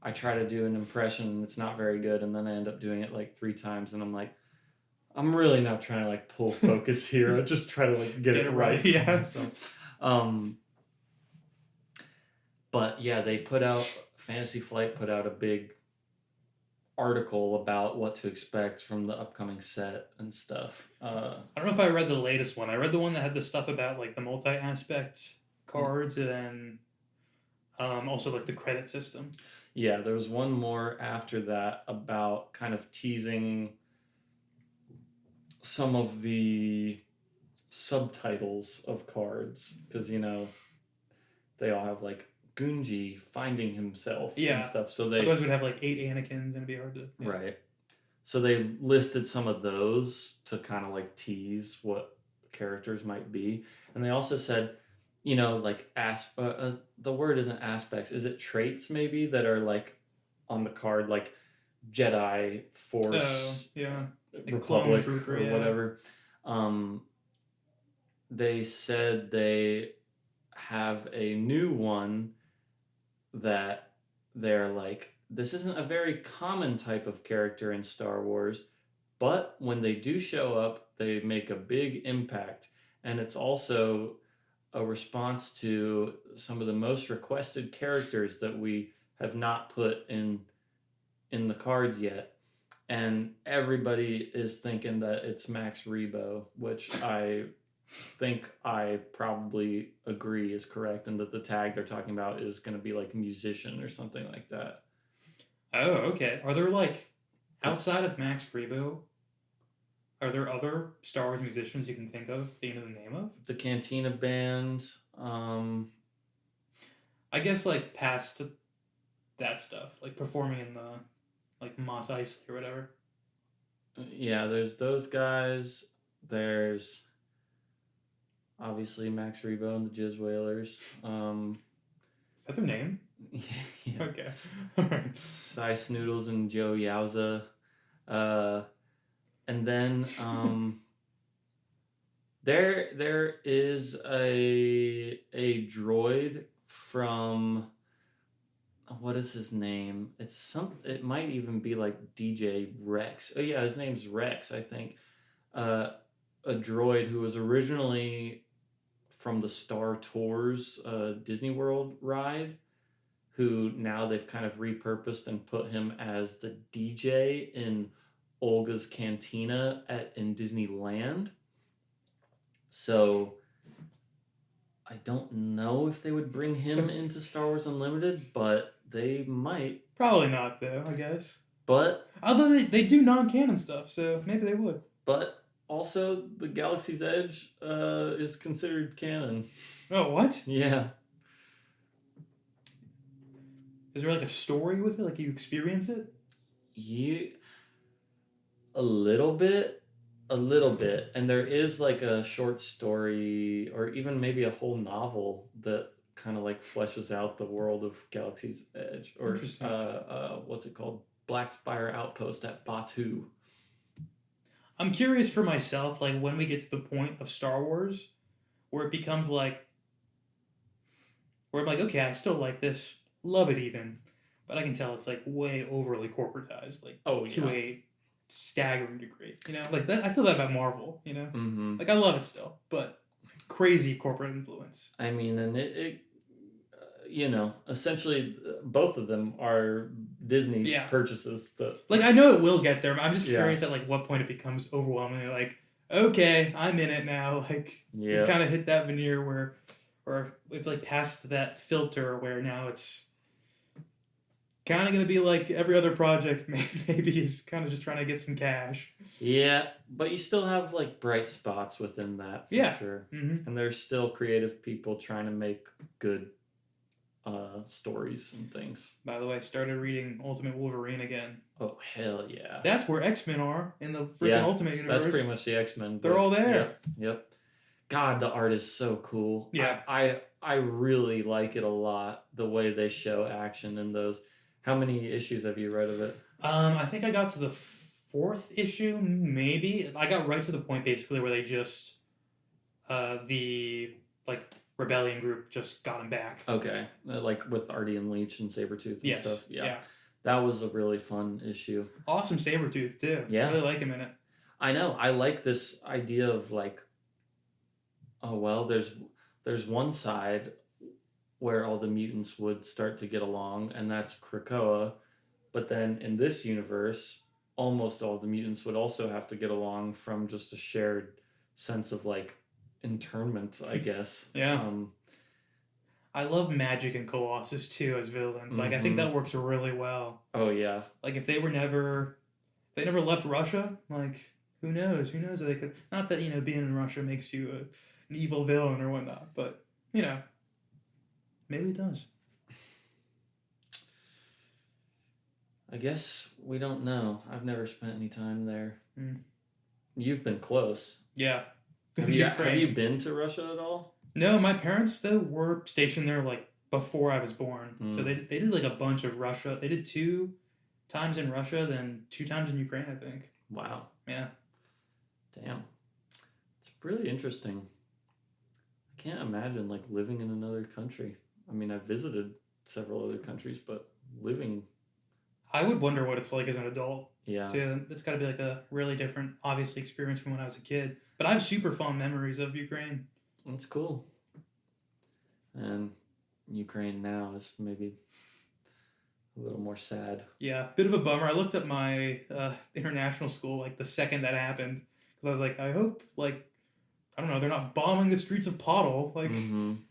[SPEAKER 1] I try to do an impression and it's not very good and then I end up doing it like 3 times and I'm like, I'm really not trying to like pull focus here. I just try to like get it right.
[SPEAKER 2] Yeah.
[SPEAKER 1] So, but yeah, Fantasy Flight put out a big article about what to expect from the upcoming set and stuff.
[SPEAKER 2] I don't know if I read the latest one. I read the one that had the stuff about like the multi-aspect cards and then also like the credit system.
[SPEAKER 1] Yeah, there was one more after that about kind of teasing some of the subtitles of cards because they all have like Gunji finding himself and stuff. So
[SPEAKER 2] otherwise we'd have like 8 Anakins and it'd be hard to...
[SPEAKER 1] Yeah. Right. So they listed some of those to kind of like tease what characters might be. And they also said, like the word isn't aspects. Is it traits maybe that are like on the card, like Jedi, Force, Republic,
[SPEAKER 2] Trooper,
[SPEAKER 1] or whatever. They said they have a new one that they're like, this isn't a very common type of character in Star Wars, but when they do show up, they make a big impact. And it's also a response to some of the most requested characters that we have not put in the cards yet. And everybody is thinking that it's Max Rebo, which I think I probably agree is correct, and that the tag they're talking about is going to be like musician or something like that.
[SPEAKER 2] Oh, okay. Are there like, outside of Max Rebo, are there other Star Wars musicians you can think of that you know the name of?
[SPEAKER 1] The Cantina Band.
[SPEAKER 2] I guess like past that stuff, like performing in the like Mos Eisley or whatever.
[SPEAKER 1] Yeah, there's those guys. There's obviously Max Rebo and the Jizz Whalers.
[SPEAKER 2] Is that their name?
[SPEAKER 1] Yeah.
[SPEAKER 2] Okay. All right.
[SPEAKER 1] Cy Snoodles and Joe Yowza. And then there is a droid from, what is his name? It might even be like DJ Rex. Oh yeah, his name's Rex, I think. A droid who was originally from the Star Tours Disney World ride, who now they've kind of repurposed and put him as the DJ in Olga's Cantina in Disneyland. So I don't know if they would bring him into Star Wars Unlimited, but they might.
[SPEAKER 2] Probably not, though, I guess.
[SPEAKER 1] But
[SPEAKER 2] although they do non-canon stuff, so maybe they would.
[SPEAKER 1] But also, the Galaxy's Edge is considered canon.
[SPEAKER 2] Oh, what?
[SPEAKER 1] Yeah.
[SPEAKER 2] Is there like a story with it? Like you experience it?
[SPEAKER 1] A little bit. And there is like a short story or even maybe a whole novel that kind of like fleshes out the world of Galaxy's Edge. Or
[SPEAKER 2] Interesting.
[SPEAKER 1] What's it called? Black Spire Outpost at Batu.
[SPEAKER 2] I'm curious for myself, like when we get to the point of Star Wars where it becomes like, where I'm like, okay, I still like this, love it even, but I can tell it's like way overly corporatized, like to a staggering degree, you know? Like that, I feel that about Marvel, you know?
[SPEAKER 1] Mm-hmm.
[SPEAKER 2] Like I love it still, but crazy corporate influence.
[SPEAKER 1] I mean, and it essentially both of them are Disney purchases.
[SPEAKER 2] Like I know it will get there. I'm just curious at like what point it becomes overwhelming. Like, okay, I'm in it now. Like, you kind of hit that veneer where, or we've like passed that filter where now it's kind of going to be like every other project maybe is kind of just trying to get some cash.
[SPEAKER 1] Yeah, but you still have like bright spots within that for sure.
[SPEAKER 2] Mm-hmm.
[SPEAKER 1] And there's still creative people trying to make good stories and things.
[SPEAKER 2] By the way, I started reading Ultimate Wolverine again.
[SPEAKER 1] Oh, hell yeah.
[SPEAKER 2] That's where X-Men are in the freaking Ultimate Universe.
[SPEAKER 1] That's pretty much the X-Men.
[SPEAKER 2] They're all there.
[SPEAKER 1] Yep. God, the art is so cool.
[SPEAKER 2] Yeah.
[SPEAKER 1] I really like it a lot, the way they show action in those. How many issues have you read of it?
[SPEAKER 2] I think I got to the 4th issue, maybe. I got right to the point basically where they just the like rebellion group just got him back.
[SPEAKER 1] Okay, like with Artie and Leech and Sabretooth and stuff. Yeah, that was a really fun issue.
[SPEAKER 2] Awesome Sabretooth too.
[SPEAKER 1] Yeah,
[SPEAKER 2] I really like him in it.
[SPEAKER 1] I know. I like this idea of like, oh well, there's one side where all the mutants would start to get along, and that's Krakoa. But then in this universe, almost all the mutants would also have to get along from just a shared sense of like internment, I guess.
[SPEAKER 2] Yeah. I love Magic and Colossus too as villains. Like I think that works really well.
[SPEAKER 1] Oh yeah.
[SPEAKER 2] Like if they never left Russia, like who knows? Who knows if they could, not that, being in Russia makes you an evil villain or whatnot, but maybe it does.
[SPEAKER 1] I guess we don't know. I've never spent any time there.
[SPEAKER 2] Mm.
[SPEAKER 1] You've been close.
[SPEAKER 2] Yeah.
[SPEAKER 1] Have you been to Russia at all?
[SPEAKER 2] No, my parents though were stationed there like before I was born. So they did like a bunch of Russia. They did 2 times in Russia, then 2 times in Ukraine, I think.
[SPEAKER 1] Wow.
[SPEAKER 2] Yeah.
[SPEAKER 1] Damn. It's really interesting. I can't imagine like living in another country. I mean, I've visited several other countries, but living...
[SPEAKER 2] I would wonder what it's like as an adult.
[SPEAKER 1] Yeah.
[SPEAKER 2] Too. It's got to be like a really different, obviously, experience from when I was a kid. But I have super fond memories of Ukraine.
[SPEAKER 1] That's cool. And Ukraine now is maybe a little more sad.
[SPEAKER 2] Yeah, bit of a bummer. I looked up my international school like the second that happened. Because I was like, I hope, like, I don't know, they're not bombing the streets of Podol. Like, and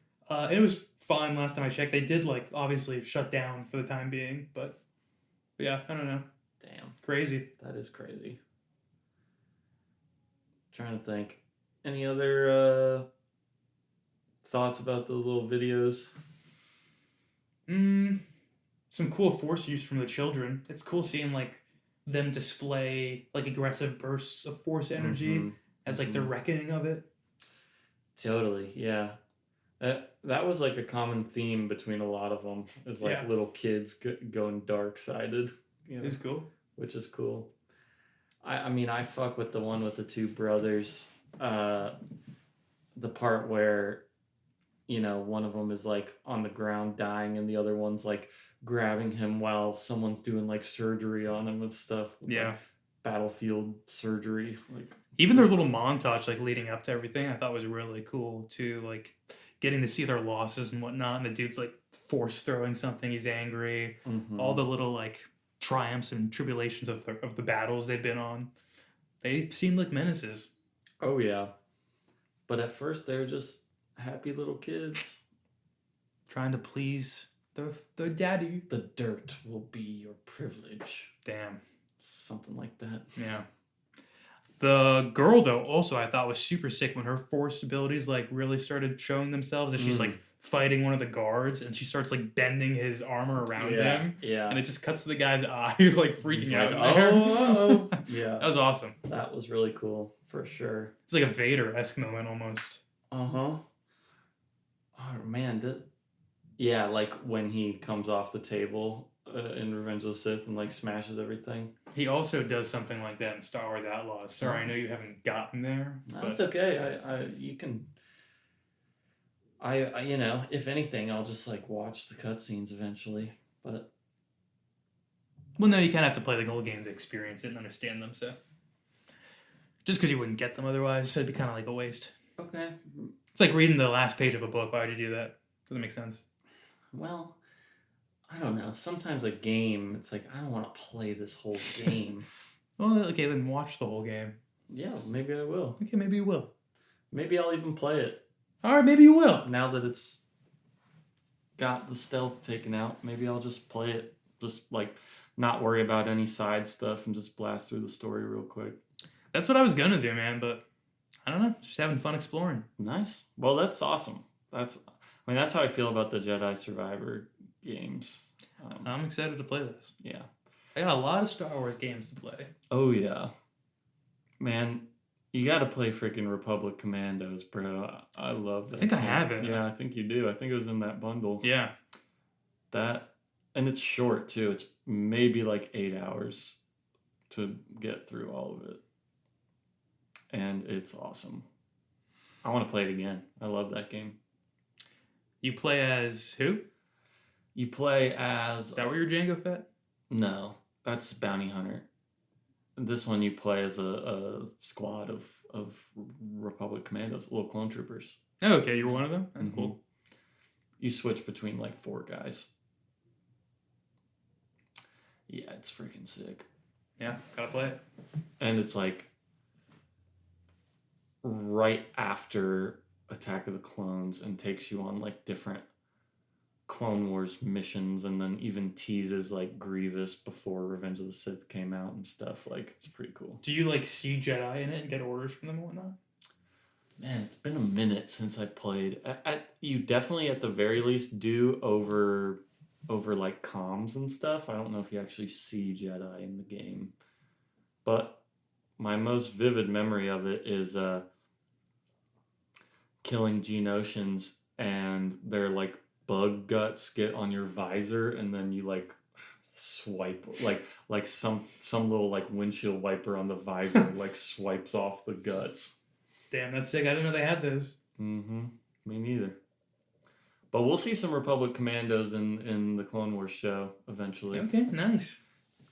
[SPEAKER 2] it was fine last time I checked. They did, like, obviously shut down for the time being. But yeah, I don't know.
[SPEAKER 1] Damn.
[SPEAKER 2] Crazy.
[SPEAKER 1] That is crazy. Trying to think. Any other thoughts about the little videos?
[SPEAKER 2] Some cool force use from the children. It's cool seeing like them display like aggressive bursts of force energy as like the reckoning of it.
[SPEAKER 1] Totally, yeah. That was like a common theme between a lot of them. Is like little kids going dark-sided.
[SPEAKER 2] It's cool.
[SPEAKER 1] Which is cool. I mean, I fuck with the one with the 2 brothers. The part where, one of them is like on the ground dying and the other one's like grabbing him while someone's doing like surgery on him and stuff.
[SPEAKER 2] Yeah.
[SPEAKER 1] Like, battlefield surgery. Like
[SPEAKER 2] even their little montage like leading up to everything I thought was really cool too. Like getting to see their losses and whatnot. And the dude's like force throwing something, he's angry. All the little like triumphs and tribulations of the battles they've been on. They seem like menaces.
[SPEAKER 1] Oh yeah. But at first they're just happy little kids.
[SPEAKER 2] Trying to please the daddy.
[SPEAKER 1] The dirt will be your privilege.
[SPEAKER 2] Damn.
[SPEAKER 1] Something like that.
[SPEAKER 2] Yeah. The girl, though, also I thought was super sick when her force abilities like really started showing themselves. And she's like fighting one of the guards, and she starts like bending his armor around him.
[SPEAKER 1] Yeah.
[SPEAKER 2] And it just cuts to the guy's eye. He's like freaking out.
[SPEAKER 1] Like, oh. Yeah.
[SPEAKER 2] That was awesome.
[SPEAKER 1] That was really cool for sure.
[SPEAKER 2] It's like a Vader-esque moment almost.
[SPEAKER 1] Oh man, yeah, like when he comes off the table in Revenge of the Sith and like smashes everything.
[SPEAKER 2] He also does something like that in Star Wars Outlaws. Sorry, I know you haven't gotten there.
[SPEAKER 1] That's okay. You can. I you know, if anything, I'll just like watch the cutscenes eventually. But
[SPEAKER 2] well, no, you kind of have to play the whole game to experience it and understand them. So just because you wouldn't get them otherwise, so it'd be kind of like a waste.
[SPEAKER 1] Okay.
[SPEAKER 2] It's like reading the last page of a book. Why would you do that? Doesn't make sense.
[SPEAKER 1] Well, I don't know. Sometimes a game, it's like, I don't want to play this whole game.
[SPEAKER 2] Well, okay, then watch the whole game.
[SPEAKER 1] Yeah, maybe I will.
[SPEAKER 2] Okay, maybe you will.
[SPEAKER 1] Maybe I'll even play it.
[SPEAKER 2] All right, maybe you will.
[SPEAKER 1] Now that it's got the stealth taken out, maybe I'll just play it. Just, like, not worry about any side stuff and just blast through the story real quick.
[SPEAKER 2] That's what I was going to do, man, but I don't know. Just having fun exploring.
[SPEAKER 1] Nice. Well, that's awesome. That's how I feel about the Jedi Survivor games.
[SPEAKER 2] I'm excited to play this.
[SPEAKER 1] Yeah.
[SPEAKER 2] I got a lot of Star Wars games to play.
[SPEAKER 1] Oh, yeah. Man, you got to play freaking Republic Commandos, bro. I love that.
[SPEAKER 2] I think I have it.
[SPEAKER 1] Yeah, I think you do. I think it was in that bundle.
[SPEAKER 2] Yeah.
[SPEAKER 1] And it's short, too. It's maybe like 8 hours to get through all of it. And it's awesome. I want to play it again. I love that game.
[SPEAKER 2] You play as who?
[SPEAKER 1] You play as...
[SPEAKER 2] Is that where you're Jango Fett?
[SPEAKER 1] No, that's Bounty Hunter. This one you play as a squad of Republic Commandos, little clone troopers.
[SPEAKER 2] Oh, okay, you were one of them? That's cool.
[SPEAKER 1] You switch between like 4 guys. Yeah, it's freaking sick.
[SPEAKER 2] Yeah, gotta play it.
[SPEAKER 1] And it's like right after Attack of the Clones and takes you on like different Clone Wars missions, and then even teases like Grievous before Revenge of the Sith came out and stuff. Like, it's pretty cool.
[SPEAKER 2] Do you like see Jedi in it and get orders from them and whatnot?
[SPEAKER 1] Man, it's been a minute since I played. You definitely at the very least do over like comms and stuff. I don't know if you actually see Jedi in the game, but my most vivid memory of it is killing Geonosians, and their like bug guts get on your visor, and then you like swipe like some little like windshield wiper on the visor like swipes off the guts.
[SPEAKER 2] Damn, that's sick. I didn't know they had those.
[SPEAKER 1] Me neither. But we'll see some Republic Commandos in the Clone Wars show eventually.
[SPEAKER 2] Okay, nice.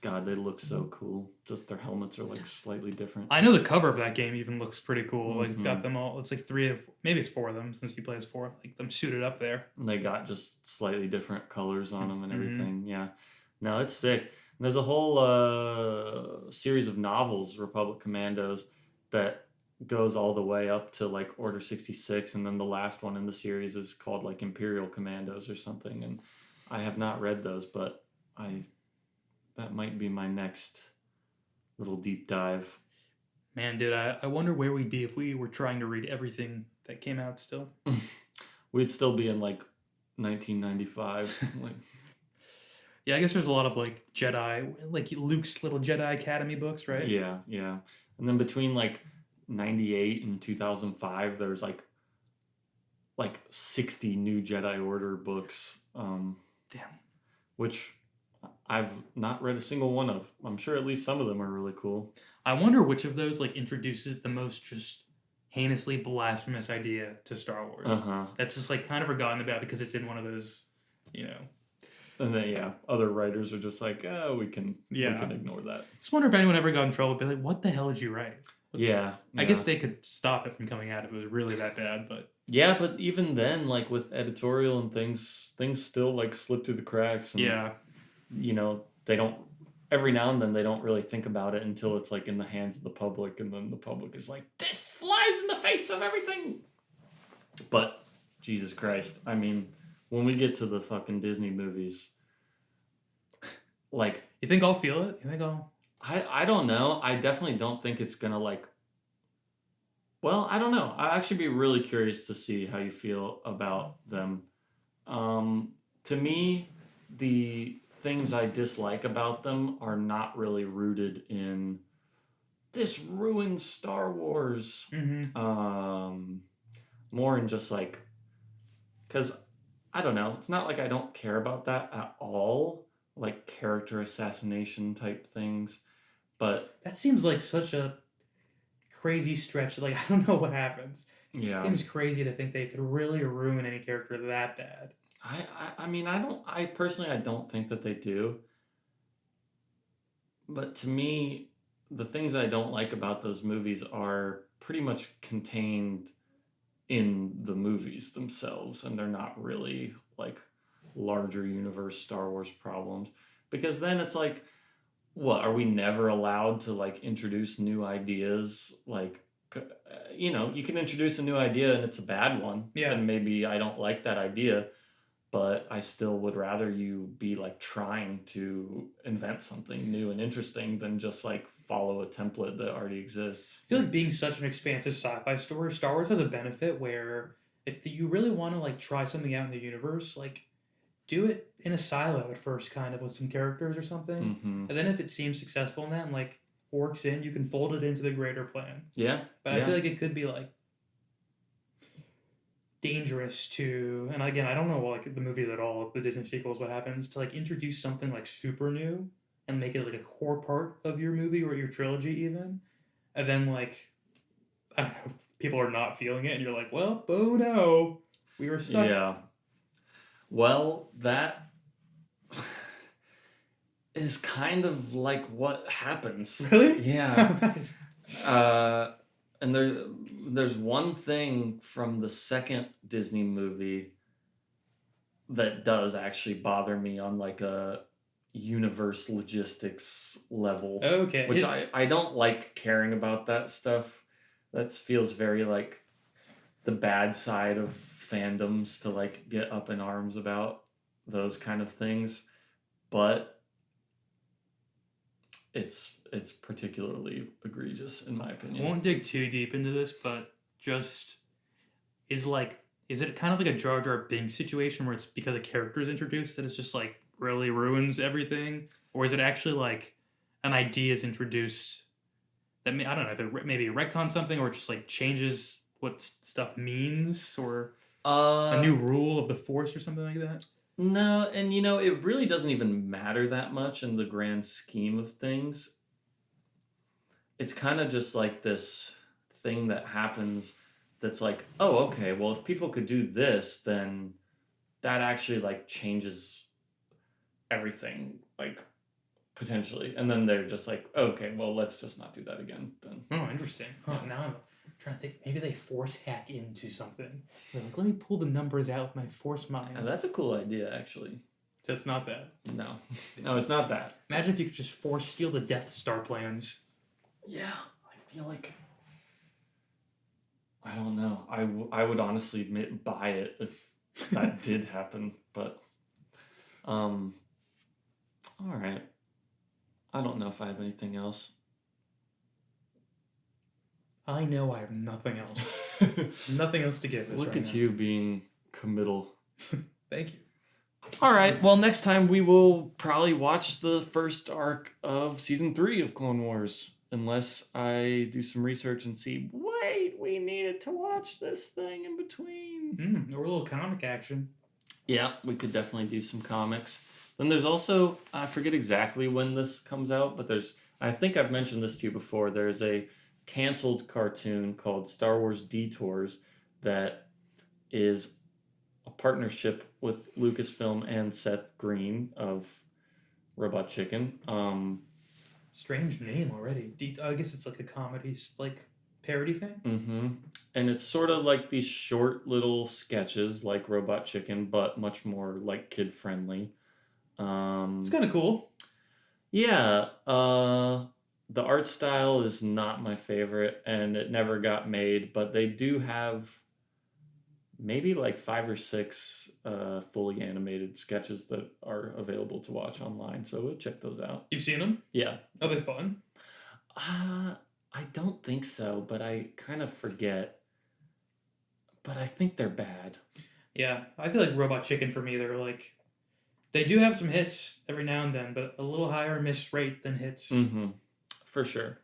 [SPEAKER 1] God, they look so cool. Just their helmets are like slightly different.
[SPEAKER 2] I know the cover of that game even looks pretty cool. Like it's got them all. It's like 3 of maybe it's 4 of them since you play as 4. Like them suited up there.
[SPEAKER 1] And they got just slightly different colors on them and everything. Yeah, no, it's sick. And there's a whole series of novels, Republic Commandos, that goes all the way up to like Order 66, and then the last one in the series is called like Imperial Commandos or something. And I have not read those, but that might be my next little deep dive.
[SPEAKER 2] Man, dude, I wonder where we'd be if we were trying to read everything that came out still.
[SPEAKER 1] We'd still be in like 1995. Like,
[SPEAKER 2] yeah, I guess there's a lot of like Jedi, like Luke's little Jedi Academy books, right?
[SPEAKER 1] Yeah. And then between like 98 and 2005, there's like 60 new Jedi Order books.
[SPEAKER 2] Damn.
[SPEAKER 1] Which I've not read a single one of. I'm sure at least some of them are really cool.
[SPEAKER 2] I wonder which of those like introduces the most just heinously blasphemous idea to Star Wars. That's just like kind of forgotten about because it's in one of those, you know.
[SPEAKER 1] And then other writers are just like, oh, we can ignore that.
[SPEAKER 2] Just wonder if anyone ever got in trouble. Be like, what the hell did you write?
[SPEAKER 1] Yeah.
[SPEAKER 2] I guess they could stop it from coming out if it was really that bad, but
[SPEAKER 1] Yeah, but even then, like with editorial and things still like slip through the cracks, and
[SPEAKER 2] Yeah.
[SPEAKER 1] they don't. Every now and then, they don't really think about it until it's like in the hands of the public, and then the public is like, "This flies in the face of everything." But Jesus Christ, I mean, when we get to the fucking Disney movies, like
[SPEAKER 2] You think I'll feel it? You think I'll?
[SPEAKER 1] I don't know. I definitely don't think it's gonna like. Well, I don't know. I'd actually be really curious to see how you feel about them. To me, the things I dislike about them are not really rooted in this ruined Star Wars.
[SPEAKER 2] Mm-hmm.
[SPEAKER 1] More in just like, because I don't know. It's not like I don't care about that at all, like character assassination type things. But
[SPEAKER 2] That seems like such a crazy stretch. Like I don't know what happens. It
[SPEAKER 1] yeah,
[SPEAKER 2] seems crazy to think they could really ruin any character that bad.
[SPEAKER 1] I mean, I personally, I don't think that they do. But to me, the things I don't like about those movies are pretty much contained in the movies themselves, and they're not really like larger universe Star Wars problems. Because then it's like, what, are we never allowed to like introduce new ideas? Like, you can introduce a new idea and it's a bad one,
[SPEAKER 2] Yeah.
[SPEAKER 1] and maybe I don't like that idea, but I still would rather you be like trying to invent something new and interesting than just like follow a template that already exists.
[SPEAKER 2] I feel like being such an expansive sci-fi story, Star Wars has a benefit where if you really want to like try something out in the universe, like do it in a silo at first, kind of with some characters or something,
[SPEAKER 1] Mm-hmm.
[SPEAKER 2] and then if it seems successful in that and like works in, you can fold it into the greater plan.
[SPEAKER 1] Yeah,
[SPEAKER 2] But I feel like it could be like dangerous to, and again, I don't know like the movies at all, the Disney sequels, what happens to like introduce something like super new and make it like a core part of your movie or your trilogy even, and then like I don't know, people are not feeling it, and you're like, well, oh no, we were stuck.
[SPEAKER 1] Yeah. Well, that is kind of like what happens.
[SPEAKER 2] Really?
[SPEAKER 1] Yeah.
[SPEAKER 2] Nice.
[SPEAKER 1] And there's one thing from the second Disney movie that does actually bother me on like a universe logistics level,
[SPEAKER 2] Okay.
[SPEAKER 1] which I don't like caring about that stuff. That feels very like the bad side of fandoms to like get up in arms about those kind of things, but it's particularly egregious in my
[SPEAKER 2] I
[SPEAKER 1] opinion.
[SPEAKER 2] won't dig too deep into this, but just is it kind of like a Jar Jar Binks situation where it's because a character is introduced that it's just like really ruins everything, or is it actually like an idea is introduced that I don't know if it maybe retcons something or it just like changes what stuff means or a new rule of the Force or something like that?
[SPEAKER 1] No, and it really doesn't even matter that much in the grand scheme of things. It's kind of just like this thing that happens that's like, oh, okay, well, if people could do this, then that actually like changes everything, like potentially. And then they're just like, okay, well, let's just not do that again then.
[SPEAKER 2] Oh, interesting. Huh, now I'm trying to think. Maybe they force hack into something. They're like, let me pull the numbers out with my Force mind.
[SPEAKER 1] And that's a cool idea, actually.
[SPEAKER 2] So it's not that.
[SPEAKER 1] No. No, it's not that.
[SPEAKER 2] Imagine if you could just force steal the Death Star plans.
[SPEAKER 1] Yeah, I feel like I don't know. I would honestly buy it if that did happen, but all right. I don't know if I have anything else.
[SPEAKER 2] I know I have nothing else. Nothing else to give this.
[SPEAKER 1] Look
[SPEAKER 2] right
[SPEAKER 1] at
[SPEAKER 2] now.
[SPEAKER 1] you being committal.
[SPEAKER 2] Thank you.
[SPEAKER 1] All right. Well, next time we will probably watch the first arc of season 3 of Clone Wars, unless I do some research and see. Wait, we needed to watch this thing in between.
[SPEAKER 2] Or a little comic action.
[SPEAKER 1] Yeah, we could definitely do some comics. Then there's also, I forget exactly when this comes out, but I think I've mentioned this to you before. There's a canceled cartoon called Star Wars Detours that is a partnership with Lucasfilm and Seth Green of Robot Chicken.
[SPEAKER 2] Strange name already. I guess it's like a comedy, like parody thing.
[SPEAKER 1] Mm-hmm. And it's sort of like these short little sketches like Robot Chicken, but much more like kid friendly.
[SPEAKER 2] It's kind of cool.
[SPEAKER 1] Yeah, the art style is not my favorite, and it never got made. But they do have maybe like 5 or 6 fully animated sketches that are available to watch online. So we'll check those out.
[SPEAKER 2] You've seen them?
[SPEAKER 1] Yeah.
[SPEAKER 2] Are they fun?
[SPEAKER 1] I don't think so, but I kind of forget. But I think they're bad.
[SPEAKER 2] Yeah, I feel like Robot Chicken for me, they're like, they do have some hits every now and then, but a little higher miss rate than hits.
[SPEAKER 1] Mm-hmm. For sure.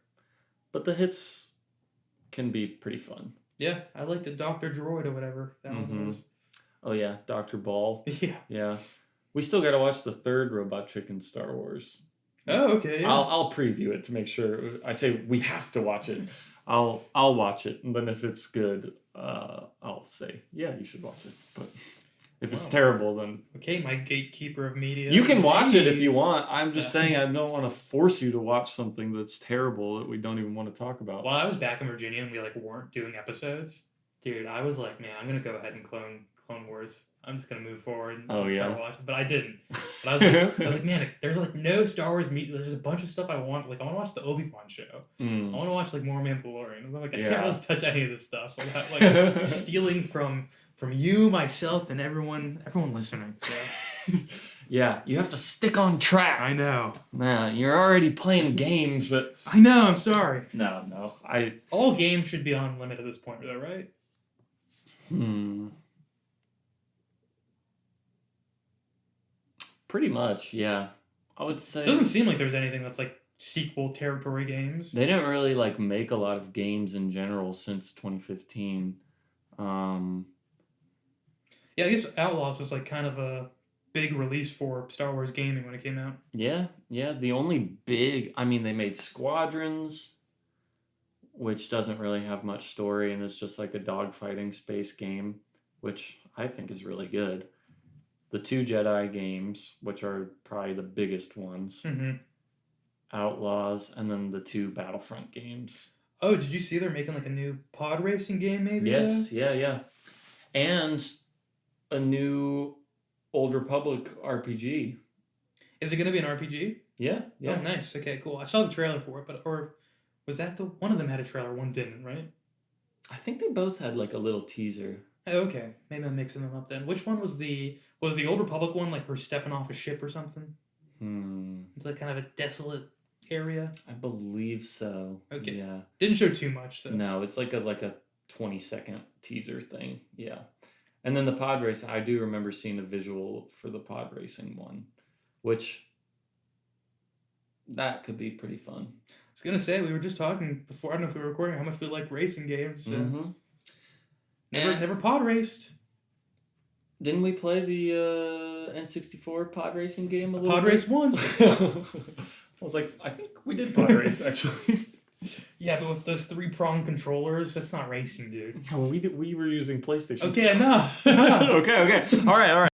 [SPEAKER 1] But the hits can be pretty fun.
[SPEAKER 2] Yeah, I liked the Dr. Droid or whatever that one was.
[SPEAKER 1] Oh yeah, Dr. Ball.
[SPEAKER 2] Yeah.
[SPEAKER 1] Yeah. We still got to watch the third Robot Chicken Star Wars.
[SPEAKER 2] Oh, okay. Yeah.
[SPEAKER 1] I'll preview it to make sure. I say we have to watch it. I'll watch it, and then if it's good, I'll say yeah, you should watch it. But if it's terrible, then
[SPEAKER 2] okay, my gatekeeper of media.
[SPEAKER 1] you can watch it if you want. I'm just saying I don't want to force you to watch something that's terrible that we don't even want to talk about.
[SPEAKER 2] While I was back in Virginia and we like weren't doing episodes, dude, I was like, man, I'm gonna go ahead and clone Wars. I'm just gonna move forward and start watching. But I didn't. But I was like, man, there's like no Star Wars media. There's a bunch of stuff I want. Like I want to watch the Obi-Wan show. I want to watch like more Mandalorian. I'm like, I can't really touch any of this stuff without like stealing from you, myself, and everyone listening. So.
[SPEAKER 1] Yeah, you have to stick on track.
[SPEAKER 2] I know.
[SPEAKER 1] Nah, you're already playing games that.
[SPEAKER 2] I know. I'm sorry.
[SPEAKER 1] No.
[SPEAKER 2] All games should be on limit at this point, though, right?
[SPEAKER 1] Pretty much, yeah. I would say.
[SPEAKER 2] It doesn't seem like there's anything that's like sequel territory games.
[SPEAKER 1] They didn't really like make a lot of games in general since 2015.
[SPEAKER 2] Yeah, I guess Outlaws was like kind of a big release for Star Wars gaming when it came out.
[SPEAKER 1] Yeah. The only big, I mean, they made Squadrons, which doesn't really have much story, and it's just like a dogfighting space game, which I think is really good. The 2 Jedi games, which are probably the biggest ones.
[SPEAKER 2] Mm-hmm.
[SPEAKER 1] Outlaws, and then the 2 Battlefront games.
[SPEAKER 2] Oh, did you see they're making like a new pod racing game maybe?
[SPEAKER 1] Yes, yeah. And a new Old Republic RPG.
[SPEAKER 2] Is it going to be an RPG?
[SPEAKER 1] Yeah.
[SPEAKER 2] Oh, nice. Okay, cool. I saw the trailer for it, or was that one of them had a trailer, one didn't, right?
[SPEAKER 1] I think they both had like a little teaser.
[SPEAKER 2] Oh, okay. Maybe I'm mixing them up then. Which one was the Old Republic one, like her stepping off a ship or something? It's like kind of a desolate area.
[SPEAKER 1] I believe so.
[SPEAKER 2] Okay.
[SPEAKER 1] Yeah.
[SPEAKER 2] Didn't show too much, so.
[SPEAKER 1] No, it's like a 20-second teaser thing. Yeah. And then the pod race, I do remember seeing a visual for the pod racing one, which that could be pretty fun.
[SPEAKER 2] I was going to say, we were just talking before, I don't know if we were recording, how much we like racing games. So. Never pod raced.
[SPEAKER 1] Didn't we play the N64 pod racing game a little
[SPEAKER 2] pod
[SPEAKER 1] bit?
[SPEAKER 2] Race once.
[SPEAKER 1] I was like, I think we did pod race, actually.
[SPEAKER 2] Yeah, but with those 3-prong controllers, that's not racing, dude.
[SPEAKER 1] We were using PlayStation.
[SPEAKER 2] Okay, enough.
[SPEAKER 1] Okay. All right.